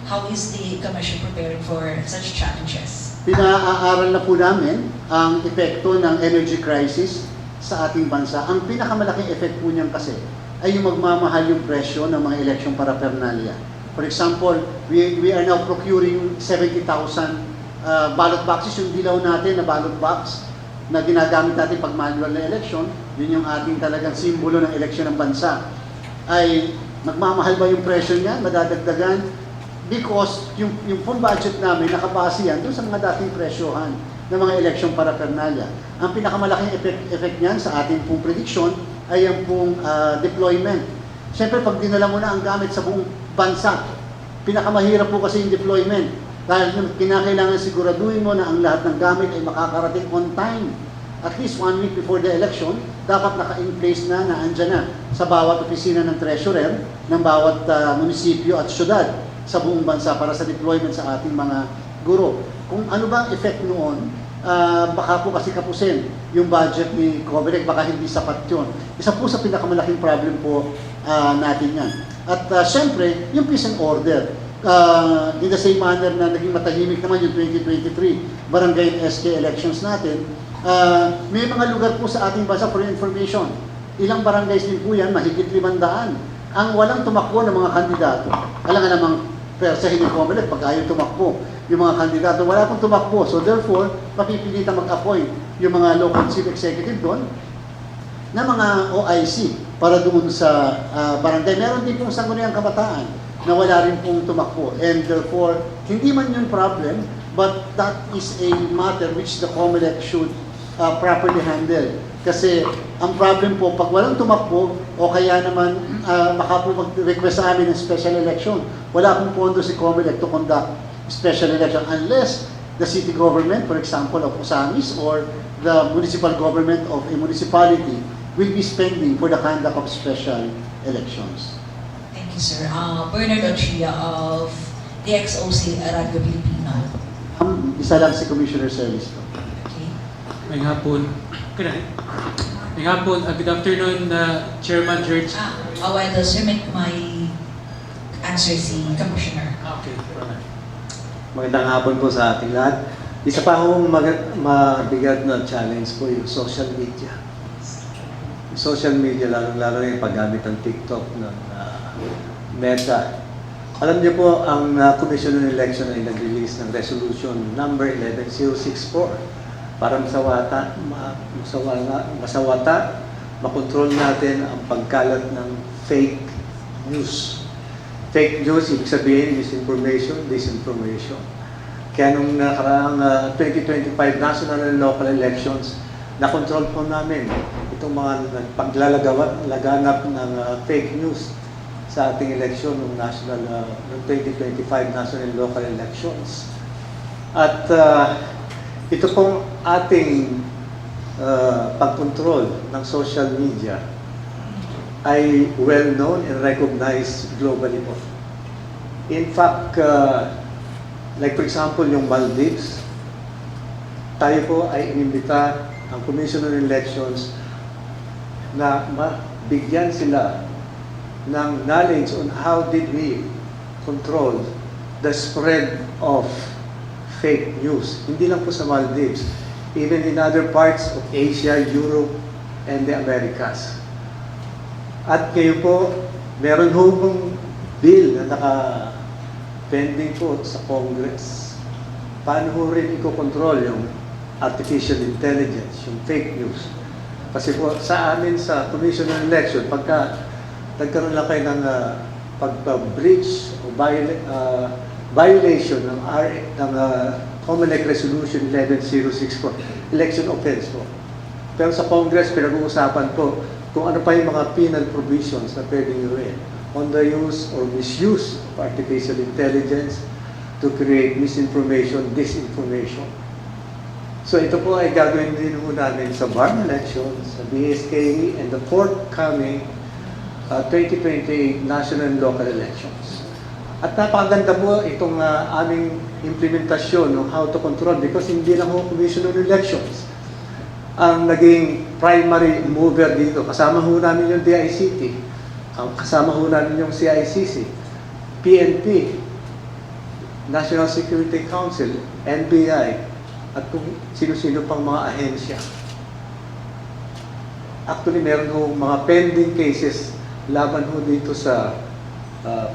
how is the Commission preparing for such challenges? Pinaaral na po namin ang epekto ng energy crisis sa ating bansa. Ang pinakamalaking effect po niyan kasi ay yung magmamahal yung presyo ng mga election paraphernalia. For example, we are now procuring 70,000 ballot boxes, yung dilaw natin na ballot box na ginagamit natin pag manual na election, yun yung ating talagang simbolo ng eleksyon ng bansa. Ay magmamahal ba yung presyo niya? Madadagdagan? Because yung full budget namin nakabase yan doon sa mga dating presyohan ng mga election paraphernalia. Ang pinakamalaking effect niyan sa ating pong prediction ay ang pong deployment. Siyempre, pag dinala mo na ang gamit sa buong bansa, pinakamahirap po kasi yung deployment. Dahil kinakailangan siguraduhin mo na ang lahat ng gamit ay makakarating on time. At least 1 week before the election, dapat naka-in place na, naandyan na sa bawat opisina ng treasurer, ng bawat munisipyo at syudad sa buong bansa para sa deployment sa ating mga guro. Kung ano ba ang effect noon, baka po kasi kapusin yung budget ni COMELEC, baka hindi sapat yun. Isa po sa pinakamalaking problem po natin yan. At syempre, yung peace and order. In the same manner na naging matahimik naman yung 2023 barangay and SK elections natin, may mga lugar po sa ating bansa for information. Ilang barangays din po yan, mahigit 500. Ang walang tumakbo ng mga kandidato. Alam nga namang persahin ni COMELEC pag ayaw tumakbo yung mga kandidato, wala pong tumakbo. So therefore, mapipilitan mag-appoint yung mga local chief executive doon na mga OIC para doon sa barangay. Meron din pong sangguniang kabataan na wala rin pong tumakbo. And therefore, hindi man yun problem, but that is a matter which the COMELEC should properly handle. Kasi ang problem po, pag walang tumakbo, o kaya naman baka po mag-request sa amin ng special election, wala pong pondo si COMELEC to conduct special election unless the city government, for example, of Osamis, or the municipal government of a municipality will be spending for the conduct of special elections? Thank you, sir. Bernard Ochia of the XOC Radio Filipino. Isa lang si Commissioner Service. Okay. May hapon. May hapon. Good afternoon, Chairman George. While sir, may answer si Commissioner. Okay. Magandang hapon po sa ating lahat. Isa pa akong mabigat na challenge po yung social media. Yung social media, lalo yung paggamit ng TikTok, ng Meta. Alam niyo po, ang Commission on Election ay nag-release ng resolution number 11064 para makontrol natin ang pagkalat ng fake news. Fake news, ibig sabihin, misinformation, disinformation. Kaya nung nakaraang 2025 national and local elections, na-control po namin itong mga paglalaganap ng fake news sa ating eleksyon ng national ng 2025 national and local elections. At ito pong ating pagkontrol ng social media ay well known and recognized globally po. In fact, like for example, yung Maldives, tayo po ay inimbita ang Commission on Elections na mabigyan sila ng knowledge on how did we control the spread of fake news. Hindi lang po sa Maldives, even in other parts of Asia, Europe, and the Americas. At ngayon po, meron hong bill na naka-pending po sa Congress. Paano ho rin i-control yung artificial intelligence, yung fake news? Kasi po sa amin sa Commission on Election, pagka nagkaroon lang kayo ng pag-breach o violation ng Common Act Resolution 11064, election offense po. Pero sa Congress, pinag-uusapan po kung ano pa yung mga penal provisions na pwedeng gawin on the use or misuse of artificial intelligence to create misinformation, disinformation. So ito po ay gagawin din po namin sa BARM elections, sa BSKE, and the forthcoming 2028 national and local elections. At napakaganda po itong aming implementasyon ng how to control because hindi lang po Commission on Elections ang naging primary mover dito. Kasama ho namin yung DICT, kasama ho namin yung CICC, PNP, National Security Council, NBI, at kung sino-sino pang mga ahensya. Actually, meron ho mga pending cases laban ho dito sa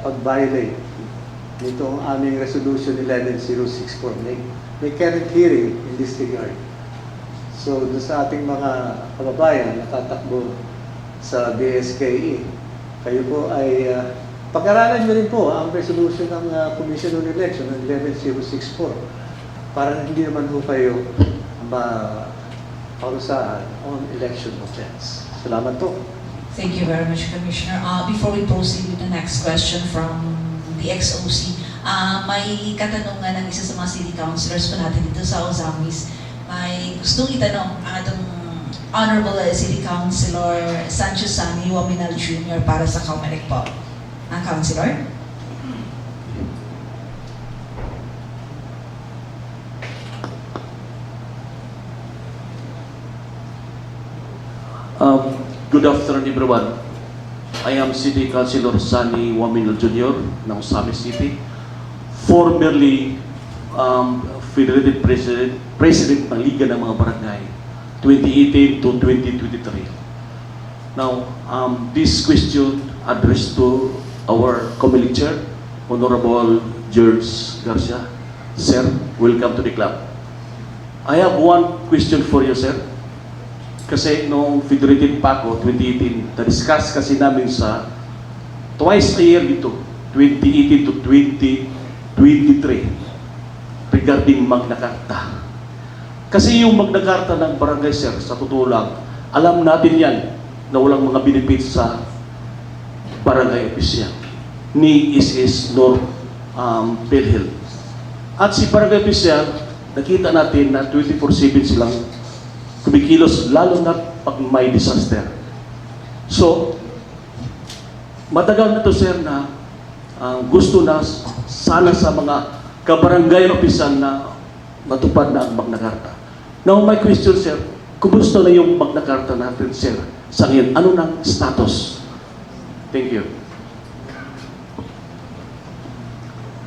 pag-violate nito ang aming resolution 11064. May current hearing in this regard. So, doon sa ating mga kababayan na tatakbo sa BSKE, kayo po ay pag-aralan nyo rin po ang resolution ng Commission on Election ng 11064 para hindi naman po kayo parusahan on election offense. Salamat po. Thank you very much, Commissioner. Before we proceed with the next question from the XOC, may katanungan ng isa sa mga city councilors po natin dito sa Osamis. May gustong itanong ang atong Honorable City Councilor Sanchez Sani Waminal Jr. para sa Comelec po. Ang Councilor? Good afternoon, everyone. I am City Councilor Sani Waminal Jr. ng Osamis City, formerly Federated President ng Liga ng mga Barangay, 2018 to 2023. Now, this question addressed to our Comelec Chair, Honorable George Garcia. Sir, welcome to the club. I have one question for you, sir. Kasi noong Federated pa ako, 2018, na-discuss kasi namin sa twice a year dito, 2018 to 2023, regarding Magna Carta. Kasi yung Magna Carta ng barangay, sir, sa totoo lang, alam natin yan na walang mga benefits sa barangay official, ni SS nor PhilHealth. At si barangay official, nakita natin na 24/7 silang kumikilos, lalo na pag may disaster. So, matagal na to sir na gusto na sana sa mga kabarangay opisyal na matupad na ang Magna Carta. Now, my question sir, kumusta na yung Magna Carta natin sir sa ngayon? Ano ng status? Thank you.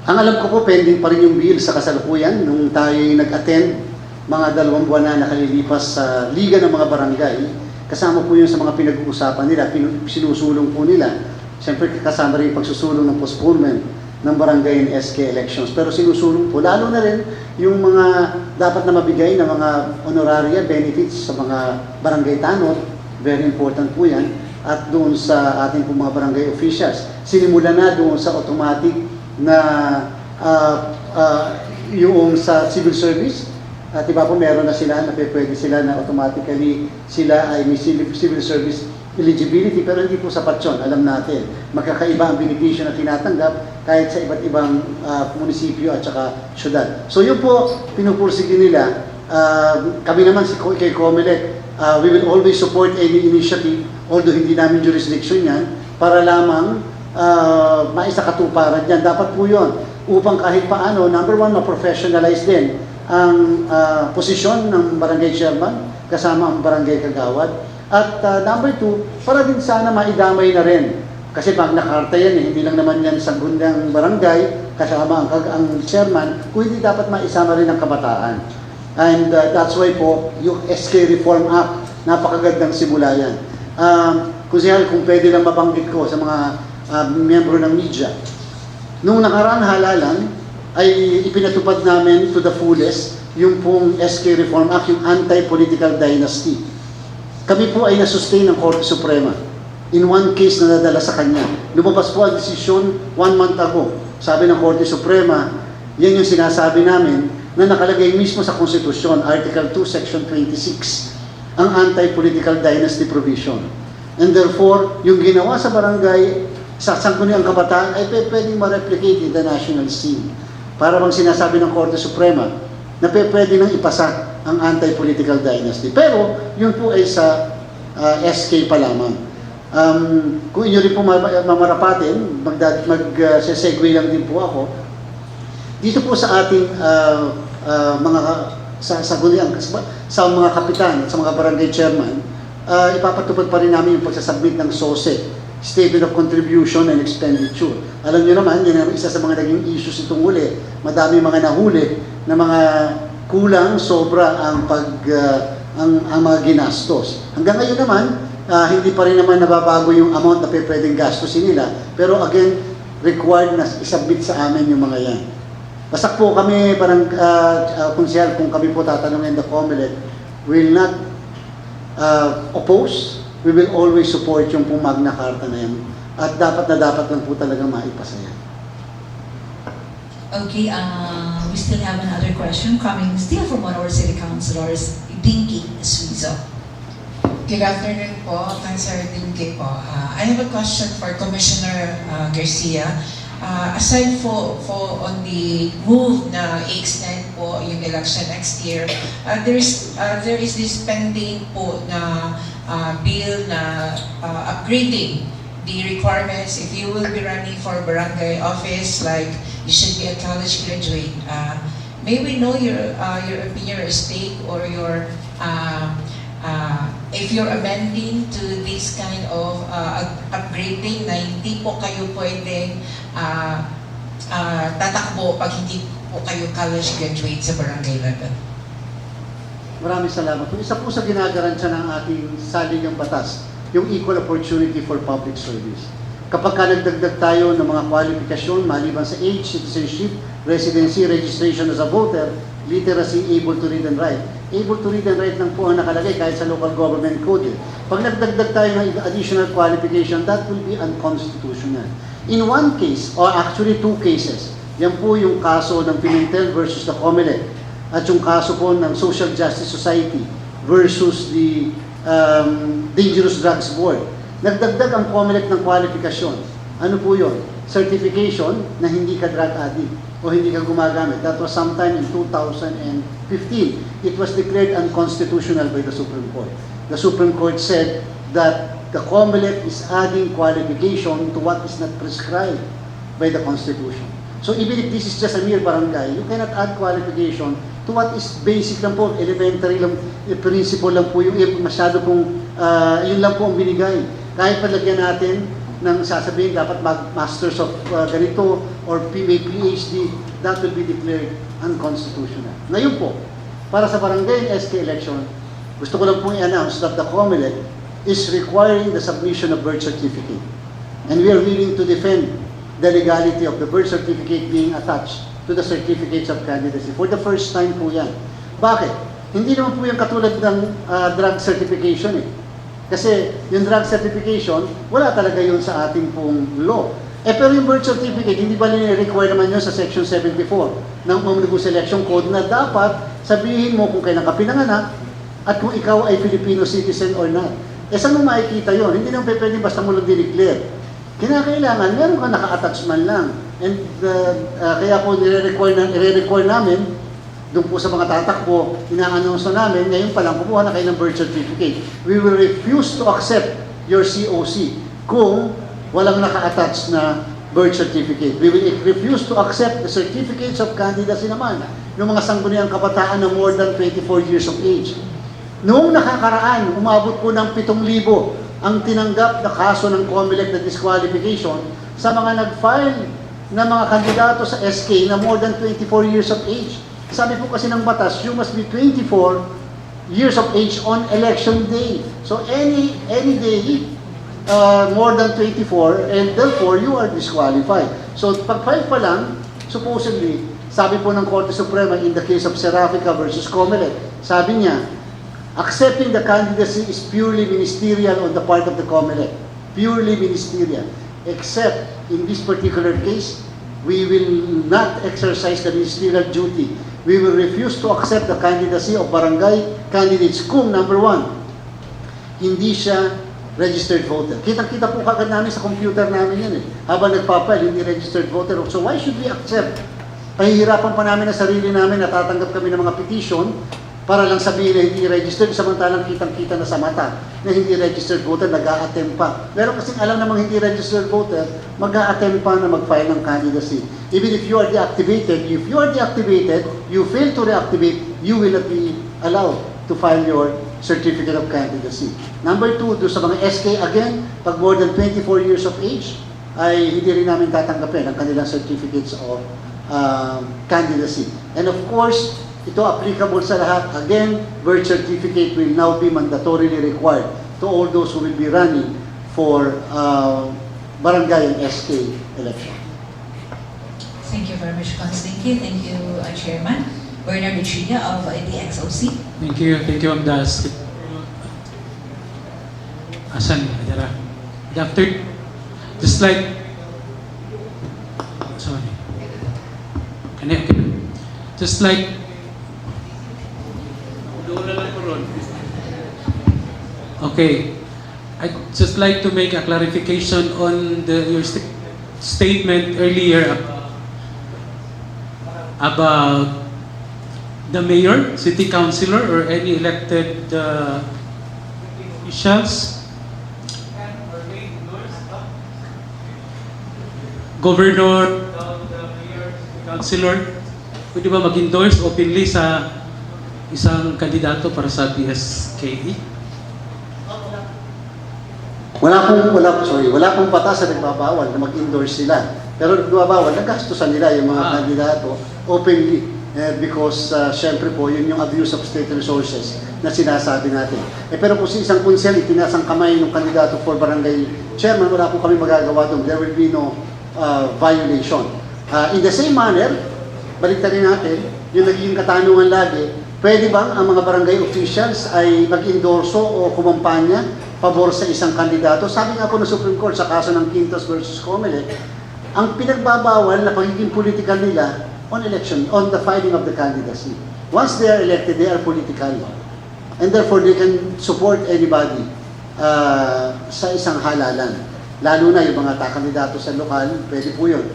Ang alam ko po, pending pa rin yung bill sa kasalukuyan nung tayo nag-attend mga 2 buwan na nakalilipas sa Liga ng mga Barangay. Kasama po yun sa mga pinag-uusapan nila, sinusulong po nila. Siyempre kasama rin yung pagsusulong ng postponement ng barangay and SK elections. Pero sinusulong po, lalo na rin yung mga dapat na mabigay na mga honoraria, benefits sa mga barangay tanod. Very important po yan. At doon sa ating po mga barangay officials. Sinimula na doon sa automatic na yung sa civil service. At iba po meron na sila na pwede sila na automatically sila ay may civil service eligibility, pero hindi po sapat yun. Alam natin, magkakaiba ang benepisyo na tinatanggap kahit sa iba't ibang munisipyo at saka syudad. So yun po, pinupursige nila. Kami naman kay COMELEC, we will always support any initiative, although hindi namin jurisdiction yan, para lamang maisakatuparan yan. Dapat po yun, upang kahit paano, number one, ma-professionalize din ang posisyon ng barangay chairman kasama ang barangay kagawad. At number two, para din sana maidamay na rin. Kasi Magna Carta yan eh, hindi lang naman yan sa gundang barangay kasama ang chairman, kung hindi dapat maisama rin ang kabataan. And that's why po, yung SK Reform Act, napakagandang simula yan. Kung pwede lang mabanggit ko sa mga miyembro ng media, nung nakaraan halalan, ay ipinatupad namin to the fullest yung pong SK Reform Act, yung anti-political dynasty. Kami po ay nasustain ng Korte Suprema in one case na nadala sa kanya. Lumabas po ang desisyon 1 month ago. Sabi ng Korte Suprema, yan yung sinasabi namin na nakalagay mismo sa Konstitusyon, Article 2, Section 26, ang anti-political dynasty provision. And therefore, yung ginawa sa barangay, sa sangguniang kabataan, ay pwedeng ma-replicate in the national scene. Para bang sinasabi ng Korte Suprema na pwede nang ipasa ang anti-political dynasty. Pero, yun po ay sa SK pa lamang. Kung inyo rin po mamarapatin, mag-segue lang din po ako, dito po sa ating mga sa mga kapitan, sa mga barangay chairman, ipapatupad pa rin namin yung pagsasubmit ng SOSE, Statement of Contribution and Expenditure. Alam niyo naman, yan ang isa sa mga naging issues itong huli. Madami mga nahuli na mga kulang, sobra ang mga ginastos. Hanggang ngayon naman, hindi pa rin naman nababago yung amount na pwedeng gastusin nila. Pero again, required na isubmit sa amin yung mga yan. Basta po kami, parang konsyal, kung kami po tatanungin the COMELEC, will not oppose, we will always support yung pong Magna Carta na yan. At dapat lang po talaga maipasa yan. Okay, we still have another question coming still from one of our city councilors, Dinky Suizo. Good afternoon po, Councilor Dinky po. I have a question for Commissioner Garcia. Aside for on the move na i-extend po yung election next year, there is this pending po na bill na upgrading the requirements if you will be running for barangay office, like you should be a college graduate. May we know your opinion or stake or your if you're amending to this kind of upgrading na hindi po kayo pwedeng tatakbo pag hindi po kayo college graduate sa barangay level. Maraming salamat. Isa po sa ginagaransya ng ating saligang batas, yung equal opportunity for public service. Kapag nagdagdag tayo ng mga kwalifikasyon maliban sa age, citizenship, residency, registration as a voter, literacy, able to read and write. Able to read and write lang po ang nakalagay kahit sa local government code. Pag nagdagdag tayo ng additional qualification, that will be unconstitutional. In one case, or actually 2 cases, yan po yung kaso ng Pimentel versus the COMELEC at yung kaso po ng Social Justice Society versus the Dangerous Drugs Board. Nagdagdag ang COMELEC ng kwalifikasyon. Ano po yun? Certification na hindi ka drug addict. o hindi ka gumagamit. That was sometime in 2015. It was declared unconstitutional by the Supreme Court. The Supreme Court said that the COMELEC is adding qualification to what is not prescribed by the Constitution. So even if this is just a mere barangay, you cannot add qualification to what is basic lang po, elementary lang, principle lang po, yung masyado pong, yun lang po ang binigay. Kahit palagyan natin ng sasabihin, dapat mag-masters of ganito, or may PhD, that will be declared unconstitutional. Ngayon po, para sa barangay and SK election, gusto ko lang pong i-announce that the COMELEC is requiring the submission of birth certificate. And we are willing to defend the legality of the birth certificate being attached to the certificates of candidacy. For the first time po yan. Bakit? Hindi naman po yung katulad ng drug certification eh. Kasi yung drug certification, wala talaga yun sa ating pong law. Pero yung birth certificate, hindi ba nire-require naman yun sa Section 74 ng Omnibus Election Code na dapat sabihin mo kung kailan ka pinanganak at kung ikaw ay Filipino citizen or not. Saan mo makikita yun? Hindi naman pwede basta mo lang dineclare. Kinakailangan, meron ka naka-attach man lang. And kaya po nire-require namin, doon po sa mga tatakbo, ina-announce namin, ngayon pa lang, kumuha na kayo ng birth certificate. We will refuse to accept your COC kung walang naka-attach na birth certificate. We will refuse to accept the certificates of candidacy naman ng mga sangguniang kabataan na more than 24 years of age. Noong nakakaraan, umabot po ng 7,000 ang tinanggap na kaso ng COMELEC na disqualification sa mga nag-file na mga kandidato sa SK na more than 24 years of age. Sabi po kasi ng batas, you must be 24 years of age on election day. So any day more than 24 and therefore you are disqualified. So pag-file pa lang, supposedly, sabi po ng Korte Suprema in the case of Serafica versus COMELEC, sabi niya, accepting the candidacy is purely ministerial on the part of the COMELEC. Purely ministerial. Except in this particular case, we will not exercise the ministerial duty. We will refuse to accept the candidacy of barangay candidates kung, number one, hindi siya registered voter. Kitang-kita po kagad namin sa computer namin yan eh. Habang nagpapile, hindi registered voter. So why should we accept? Pahihirapan pa namin na sarili namin, natatanggap kami ng mga petition para lang sabihin na hindi registered, samantalang kitang-kita na sa mata na hindi registered voter, nag-a-attempt pa. Meron kasing alam namang hindi registered voter, mag-a-attempt pa na mag-file ng candidacy. Even if you are deactivated, you fail to reactivate, you will not be allowed to file your certificate of candidacy. Number two, doon sa mga SK, again, pag more than 24 years of age, ay hindi rin namin tatanggapin ang kanilang certificates of candidacy. And of course, ito applicable sa lahat. Again, birth certificate will now be mandatorily required to all those who will be running for barangay and SK election. Thank you very much, Constantine. Thank you, Chairman. Bernard Uchilla of the XOC. Thank you, Ma'am Das. Asan? Adara. After, just like, sorry. Okay. Just like, okay, I'd just like to make a clarification on your statement earlier about the mayor, city councilor, or any elected officials, governor, the mayor, councilor, pwede ba mag-endorse openly sa isang kandidato para sa PSKE? Wala pong batas na nagbabawal na mag-endorse sila. Pero nagbabawal, nagastusan nila yung mga kandidato openly. Because syempre po, yun yung abuse of state resources na sinasabi natin. Pero kung si isang kunsel, itinasang kamay ng kandidato for barangay chairman, wala po kami magagawa doon. There will be no violation. In the same manner, baliktarin natin, yung naging katanungan lagi, pwede bang ang mga barangay officials ay mag-endorso o kumampanya pabor sa isang kandidato? Sabi nga po ng Supreme Court sa kaso ng Quintos versus COMELEC, ang pinagbabawal na pagiging political nila on election, on the filing of the candidacy. Once they are elected, they are political. And therefore, they can support anybody sa isang halalan. Lalo na yung mga kandidato sa lokal, pwede po yun.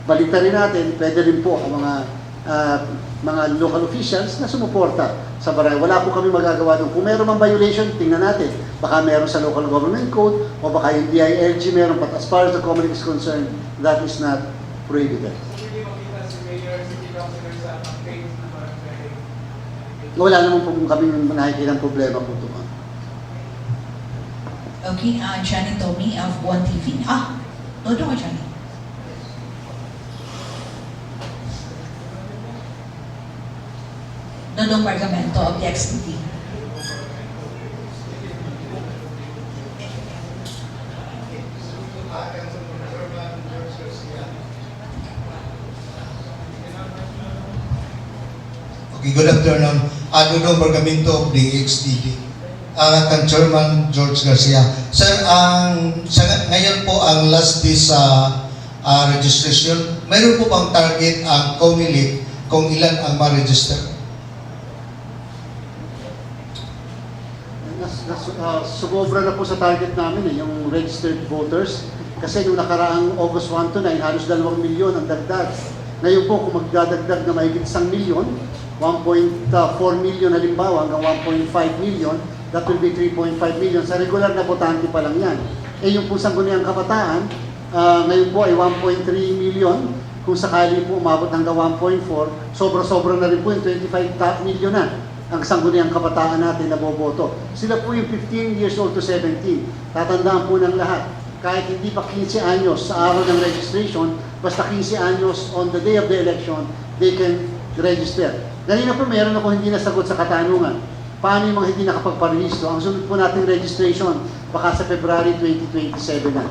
Baliktarin natin, pwede rin po ang mga local officials na sumuporta sa barangay. Wala po kami magagawa doon. Kung meron mang violation, tingnan natin. Baka meron sa local government code o baka yung DILG meron. But as far as the community is concerned, that is not prohibited. Wala naman po kami nakikita ng problema po ito. Okay, Johnny Tommy of One TV. Todo ka, Johnny. Dodong Bargamento of the XTV. Okay, good afternoon. Dodong Bargamento of the XTV. Kang Chairman George Garcia. Sir, ngayon po ang last day sa registration. Mayroon po bang target ang COMELEC kung ilan ang ma-register? Sumobra na po sa target namin yung registered voters. Kasi yung nakaraang August 1 to 9, halos 2 milyon ang dagdag. Ngayon po, kung magdadagdag na mahigit 1 milyon, 1.4 million halimbawa hanggang 1.5 million, that will be 3.5 million. Sa regular na botante pa lang yan. Yung po sangguniang kabataan, ngayon po ay 1.3 million. Kung sakali po umabot hanggang 1.4, sobra-sobra na rin po yung 25 million na ang sangguniang kabataan natin na boboto. Sila po yung 15 years old to 17. Tatandaan po ng lahat. Kahit hindi pa 15 anyos sa araw ng registration, basta 15 anyos on the day of the election, they can register. Ganina po meron ako hindi nasagot sa katanungan. Paano yung mga hindi nakapagparehistro? Ang sunod po nating registration, baka sa February 2027 na.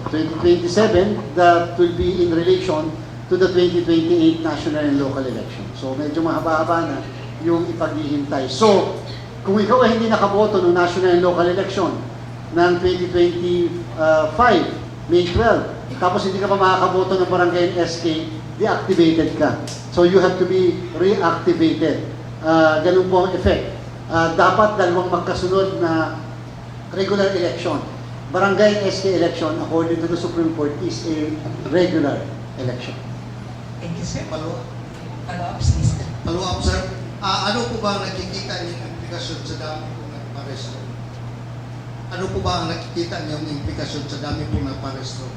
2027, that will be in relation to the 2028 national and local election. So medyo mahaba-haba na yung ipaghihintay. So, kung ikaw ay hindi nakaboto ng national and local election ng 2025, May 12, tapos hindi ka pa makakaboto ng barangay SK, deactivated ka. So you have to be reactivated. Ganun po ang effect. Dapat dalawang magkasunod na regular election. Barangay SK election, according to the Supreme Court, is a regular election. Thank you, sir. Follow-up, Please. sir. Ano po ba ang nakikita niyong implikasyon sa dami pong nagparehistro? Ano po ba ang nakikita niyong implikasyon sa dami pong nagparehistro?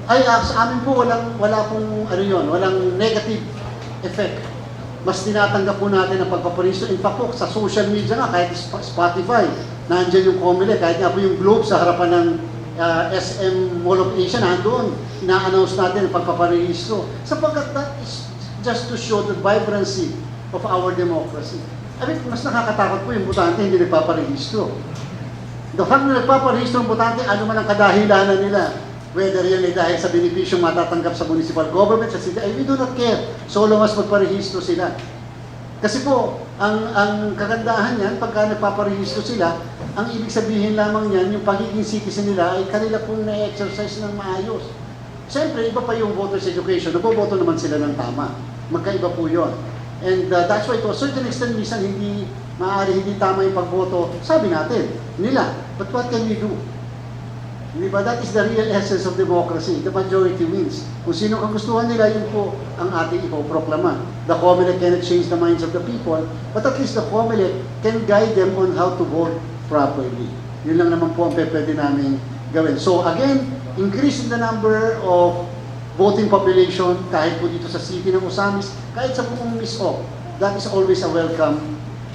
Sa amin po, wala pong walang negative effect. Mas tinatanggap po natin ang pagpaparehistro. In fact po, sa social media nga, kahit Spotify, nandiyan yung COMELEC, kahit nga po yung Globe sa harapan ng SM Mall of Asia, nandoon, ina-announce natin ang pagpaparehistro. Sapagkat that is just to show the vibrancy of our democracy. I mean, mas nakakatakot po yung botante hindi nagpaparehistro. The fact na nagpaparehistro ang botante, ano man ang kadahilanan nila, whether yan ay dahil sa benepisyong matatanggap sa municipal government, sa city, we do not care, so long as magparehistro sila. Kasi po, ang kagandahan yan, pagka nagpaparehistro sila, ang ibig sabihin lamang yan, yung pagiging citizen nila ay kanila pong na-exercise ng maayos. Siyempre, iba pa yung voters education, naboboto naman sila ng tama. Magkaiba po yun. And that's why to a certain extent, minsan maaari hindi tama yung pagboto, sabi natin, nila. But what can we do? Di ba? That is the real essence of democracy. The majority wins. Kung sino kagustuhan nila, yun po ang ating ipoproklama. The COMELEC cannot change the minds of the people, but at least the COMELEC can guide them on how to vote properly. Yun lang naman po ang pwede namin gawin. So again, increase in the number of voting population, kahit po dito sa city ng Osamis, kahit sa buong MISO, that is always a welcome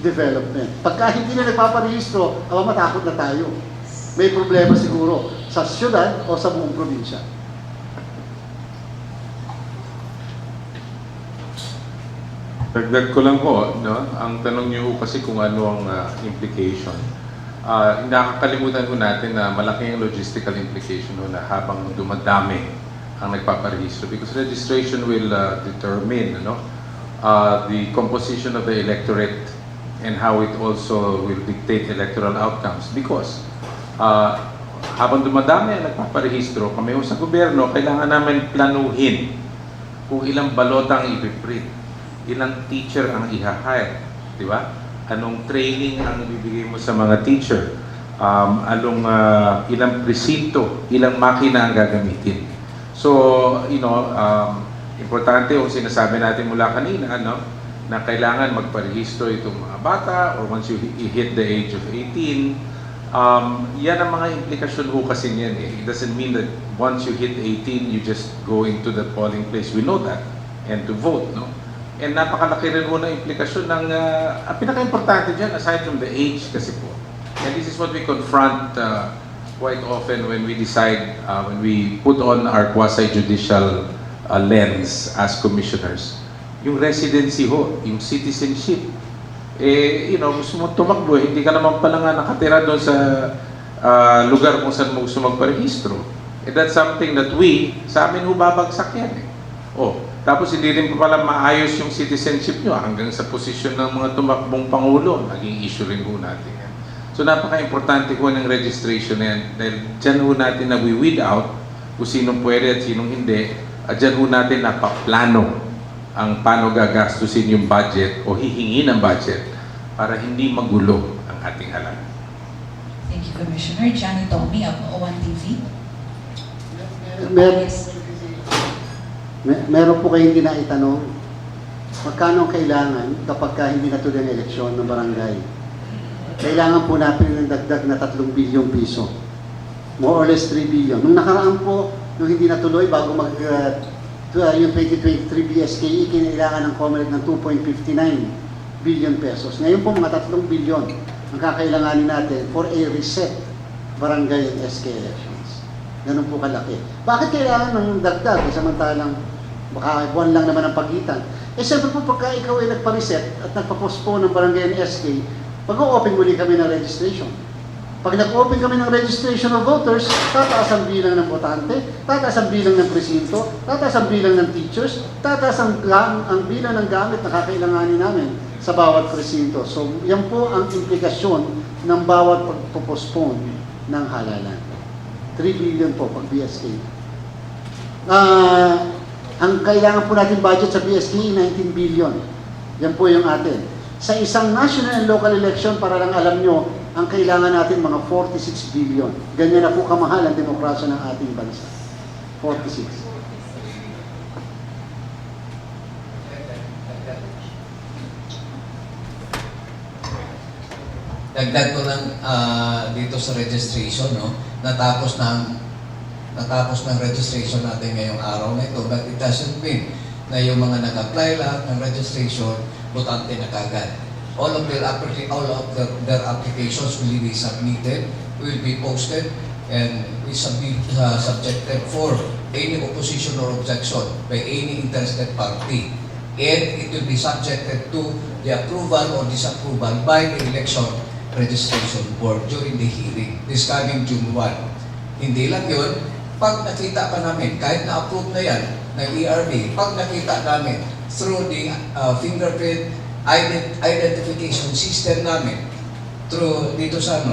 development. Pagka hindi na nagpaparehistro, matakot na tayo. May problema siguro sa syudad o sa buong probinsya. Dagdag ko lang po, no? Ang tanong niyo kasi kung ano ang implication. Nakakalimutan ko natin na malaki ang logistical implication na habang dumadami ang nagpaparehistro because registration will determine the composition of the electorate and how it also will dictate electoral outcomes because habang dumadami ang nagpaparehistro, kami sa gobyerno, kailangan namin planuhin kung ilang balota ang ipiprint, ilang teacher ang i-hire, di ba? Anong training ang ibibigay mo sa mga teacher, ilang presinto, ilang makina ang gagamitin. So, importante yung sinasabi natin mula kanina, na kailangan magparehistro itong mga bata or once you hit the age of 18, yan ang mga implikasyon ho kasi niyan eh. It doesn't mean that once you hit 18, you just go into the polling place. We know that. And to vote, no? And napakalaki rin ho na implikasyon ng, ang pinaka-importante dyan, aside from the age kasi po. And this is what we confront quite often when we decide, when we put on our quasi-judicial lens as commissioners. Yung residency ho, yung citizenship. Gusto mo tumakbo, hindi ka naman pala nga nakatira doon sa lugar kung saan mo gusto magparehistro. That's something that sa amin ho babagsak yan eh. Tapos hindi rin pa pala maayos yung citizenship nyo hanggang sa posisyon ng mga tumakbong Pangulo. Naging issue rin ho natin yan. So napaka-importante ko ng registration na yan. Dahil dyan ho natin na we weed out kung sinong pwede at sinong hindi. At dyan ho natin napaplano ang paano gagastusin yung budget o hihingi ng budget para hindi magulo ang ating halalan. Thank you, Commissioner. Johnny Tommy of O1 TV. Meron po kayong hindi na itanong, magkano ang kailangan kapag hindi natuloy ang eleksyon ng barangay? Kailangan po natin ng dagdag na 3 bilyong piso. More or less 3 billion. Nung nakaraan po, nung hindi natuloy, bago yung 2023 BSKE, kinailangan ng COMELEC ng 2.59 billion pesos. Ngayon po, mga 3 billion ang kakailanganin natin for a reset barangay and SK elections. Ganun po kalaki. Bakit kailangan ng dagdag? Samantalang baka buwan lang naman ang pagitan. Siyempre po pagka ikaw ay nagpa-reset at nagpa-postpone ng barangay and SK, pag-open muli kami ng registration. Pag nag-open kami ng registration of voters, tataas ang bilang ng botante, tataas ang bilang ng presinto, tataas ang bilang ng teachers, tataas ang bilang ng gamit na kakailanganin namin sa bawat presinto. So, yan po ang implikasyon ng bawat pag-postpone ng halalan. 3 billion po pag BSK. Ang kailangan po natin budget sa BSK, 19 billion. Yan po yung atin. Sa isang national and local election, para lang alam nyo, ang kailangan natin mga 46 billion. Ganyan na po kamahal ang demokrasya ng ating bansa. 46. Dagdag ko lang dito sa registration, no? Natapos ng registration natin ngayong araw na ito, but it doesn't mean na yung mga nag-apply lahat ng registration, botante na kagad. All of their applications will be submitted, will be posted, and will be subjected for any opposition or objection by any interested party. And it will be subjected to the approval or disapproval by the election registration board during the hearing this coming June 1. Hindi lang yun, pag nakita pa namin, kahit na-approve na yan ng ERB, pag nakita namin through the fingerprint identification system namin, through dito sa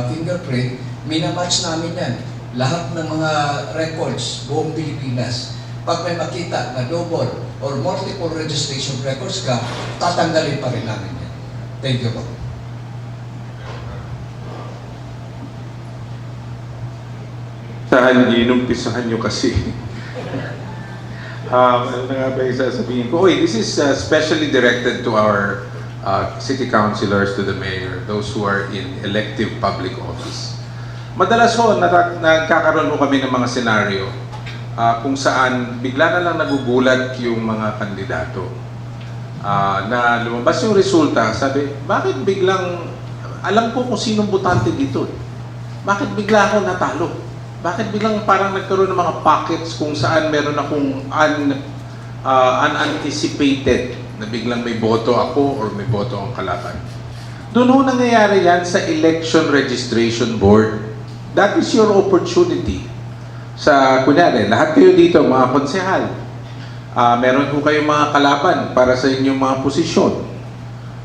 fingerprint, minamatch namin yan. Lahat ng mga records, buong Pilipinas. Pag may makita na double or multiple registration records ka, tatanggalin pa rin namin yan. Thank you po. Saan inumpisahan nyo kasi? Ano na nga ba yung sasabihin ko? This is specially directed to our city councilors, to the mayor, those who are in elective public office. Madalas ho, nagkakaroon ho kami ng mga senaryo kung saan bigla na lang nagugulat yung mga kandidato. Na lumabas yung resulta, sabi, bakit biglang, alam ko kung sinong botante dito. Bakit bigla ako natalo? Bakit biglang parang nagkaroon ng mga pockets kung saan meron akong unanticipated na biglang may boto ako or may boto ang kalaban? Doon ho nangyayari yan sa election registration board. That is your opportunity. Kunyari, lahat kayo dito, mga konsehal, meron ho kayong mga kalaban para sa inyong mga posisyon.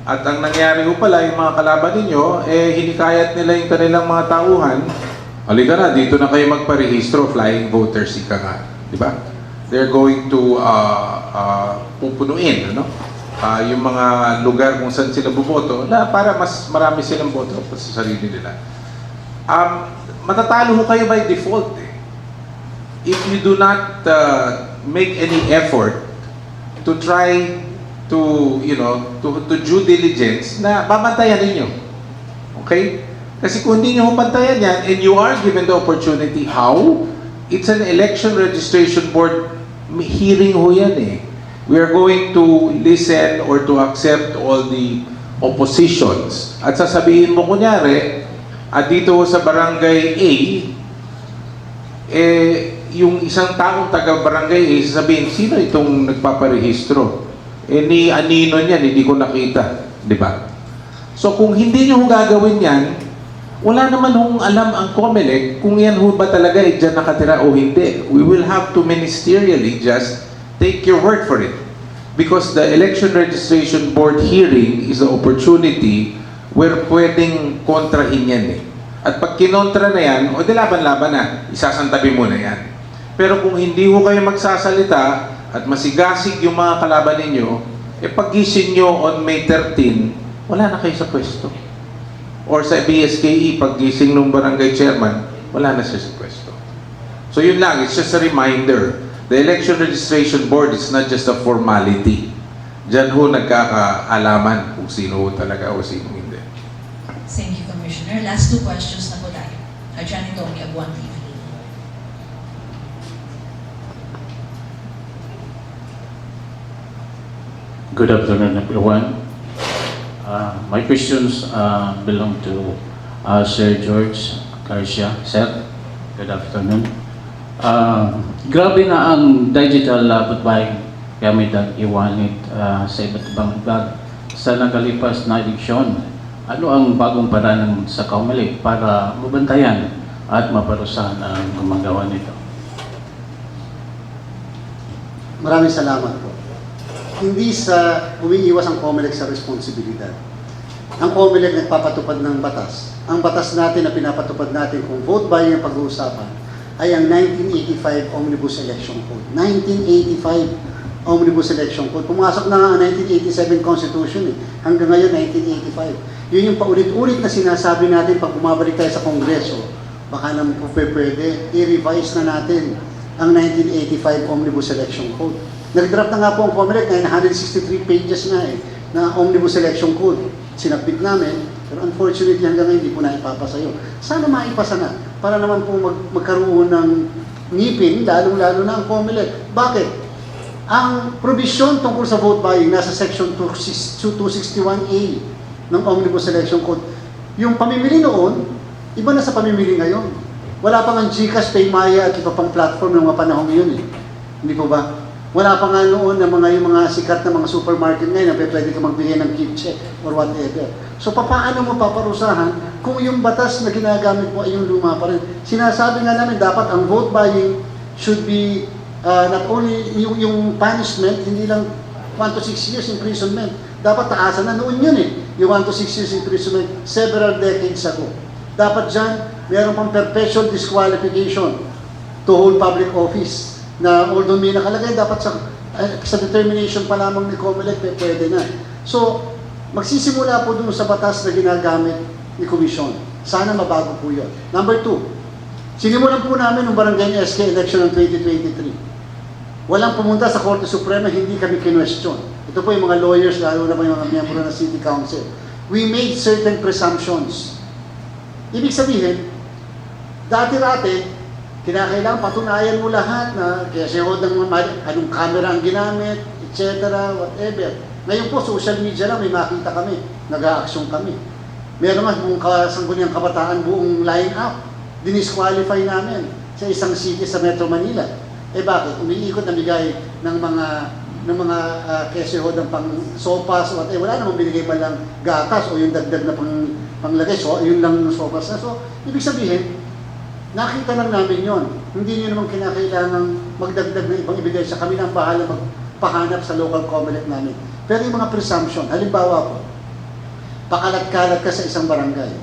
At ang nangyari ho pala, yung mga kalaban ninyo, hinikayat nila yung kanilang mga tauhan. Halika na, dito na kayo magparehistro, flying voters, ika nga. Di ba? They're going to pupunuin, yung mga lugar kung saan sila buboto para mas marami silang boto sa sarili nila. Matatalo ho kayo by default. if you do not make any effort to try to, to due diligence na babantayan ninyo. Okay? Kasi kung hindi nyo bantayan yan, and you are given the opportunity, how? It's an election registration board hearing ho yan eh. We are going to listen or to accept all the oppositions. At sasabihin mo kunyari, dito sa barangay A, yung isang taong taga-barangay A, sasabihin, sino itong nagpaparehistro? Ni anino niyan, hindi ko nakita. Di ba? So kung hindi nyo gagawin yan, wala naman hong alam ang COMELEC kung yan ho ba talaga dyan nakatira o hindi. We will have to ministerially just take your word for it. Because the election registration board hearing is the opportunity where pwedeng kontrahin yan eh. At pag kinontra na yan, o di laban-laban na, isasantabi mo na yan. Pero kung hindi ho kayo magsasalita at masigasig yung mga kalaban ninyo, paggising nyo on May 13, wala na kayo sa pwesto. Or sa BSKE, paggising ng barangay chairman, wala na siya sa pwesto. So yun lang, it's just a reminder. The election registration board is not just a formality. Diyan ho nagkakaalaman kung sino ho talaga o sino hindi. Thank you, Commissioner. Last two questions na po tayo. Attorney Tony Abuan TV. Good afternoon, everyone. My questions belong to Sir George Garcia. Sir, good afternoon. Grabe na ang digital vote buying gamit ang e-wallet sa iba't ibang lugar. Sa nakalipas na eleksyon, ano ang bagong paraan sa COMELEC para mabantayan at maparusahan ang gumagawa nito? Maraming salamat po. Hindi sa umiiwas ang COMELEC sa responsibilidad. Ang COMELEC nagpapatupad ng batas. Ang batas natin na pinapatupad natin kung vote buying ang pag-uusapan ay ang 1985 Omnibus Election Code. 1985 Omnibus Election Code. Pumasok na nga ang 1987 Constitution eh. Hanggang ngayon, 1985. Yun yung paulit-ulit na sinasabi natin pag bumabalik tayo sa Kongreso. Baka naman po pwede, i-revise na natin ang 1985 Omnibus Election Code. Nag-draft na nga po ang COMELEC, 163 pages na na Omnibus Election Code. Sinapit namin, pero unfortunately hanggang ngayon hindi po na ipapasa yun. Sana maipasa na, para naman po magkaroon ng ngipin, lalong-lalo na ang COMELEC. Bakit? Ang provision tungkol sa vote buying nasa Section 261A ng Omnibus Election Code. Yung pamimili noon, iba na sa pamimili ngayon. Wala pa nga GCash, Paymaya at iba pang platform ng mga panahon yun eh. Hindi po ba? Wala pa nga noon na yung mga sikat na mga supermarket ngayon na pwede ka magbigay ng keep check or whatever. So paano mo paparusahan kung yung batas na ginagamit mo ay yung luma pa rin? Sinasabi nga namin dapat ang vote buying should be not only yung punishment, hindi lang 1 to 6 years imprisonment. Dapat taasan na noon yun eh. Yung 1 to 6 years imprisonment several decades ago. Dapat dyan, meron pang perpetual disqualification to hold public office. Na although may nakalagay, dapat sa determination pa lamang ni COMELEC, pwede na. So, magsisimula po dun sa batas na ginagamit ni Commission. Sana mabago po yun. Number 2, sinimulan po namin ng Barangay SK election ng 2023. Walang pumunta sa Korte Suprema, hindi kami kinwestiyon. Ito po yung mga lawyers, lalo na po yung mga miyembro ng City Council. We made certain presumptions. Ibig sabihin, dati-rati, kinakailangan patunayan mo lahat na kaya siya anong camera ang ginamit, etc., whatever. Ngayon po, social media lang, may makita kami, nag-a-action kami. Meron nga kung kasangguniang kabataan buong line-up, dinisqualify namin sa isang city sa Metro Manila. Bakit? Umiikot na bigay ng mga kesehod ng pang sopas, whatever. Wala namang binigay man lang gatas o yung dagdag na panglagay, so yun lang sopas na. So, ibig sabihin, nakita lang namin yon. Hindi nyo naman kinakailangang magdagdag na ibang ibigay sa kami ng bahala magpahanap sa local COMELEC namin. Pero yung mga presumption, halimbawa po, pakalat-kalat ka sa isang barangay.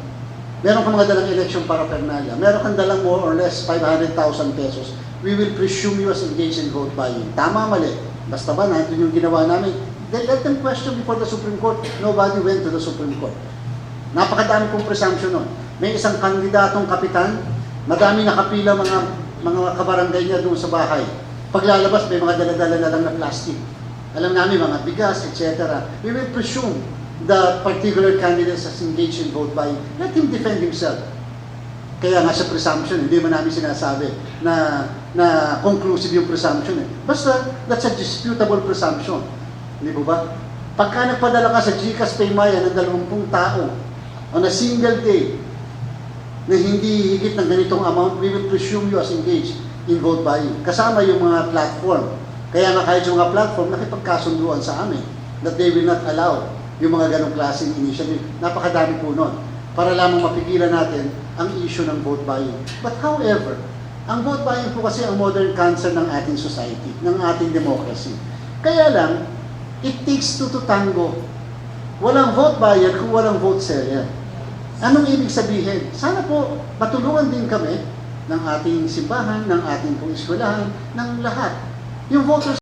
Meron kang mga dalang election paraphernalia. Meron kang dalang more or less 500,000 pesos. We will presume you as engaged in vote buying. Tama, mali. Basta ba, nandun yung ginawa namin. Then let them question before the Supreme Court. Nobody went to the Supreme Court. Napakadami kong presumption nun. May isang kandidatong kapitan, madami nakapila mga mga kabarangay niya doon sa bahay. Paglalabas, may mga dala-dala na lang na plastic. Alam namin, mga bigas, etc. We will presume the particular candidate has engaged in vote buying. Let him defend himself. Kaya nga sa presumption, hindi man namin sinasabi na conclusive yung presumption. Basta, that's a disputable presumption. Hindi po ba? Pagka nagpadala ka sa GCash Paymaya ng 20 tao on a single day na hindi higit ng ganitong amount, we will presume you as engaged in vote buying. Kasama yung mga platform. Kaya nga kahit yung mga platform, nakipagkasunduan sa amin that they will not allow yung mga ganong klaseng initiative. Napakadami po nun. Para lamang mapigilan natin ang issue ng vote buying. But however, ang vote buying po kasi ang modern cancer ng ating society, ng ating democracy. Kaya lang, it takes two to tango. Walang vote buyer kung walang vote seller. Anong ibig sabihin? Sana po matulungan din kami ng ating simbahan, ng ating pong eskwelahan, ng lahat. Yung voters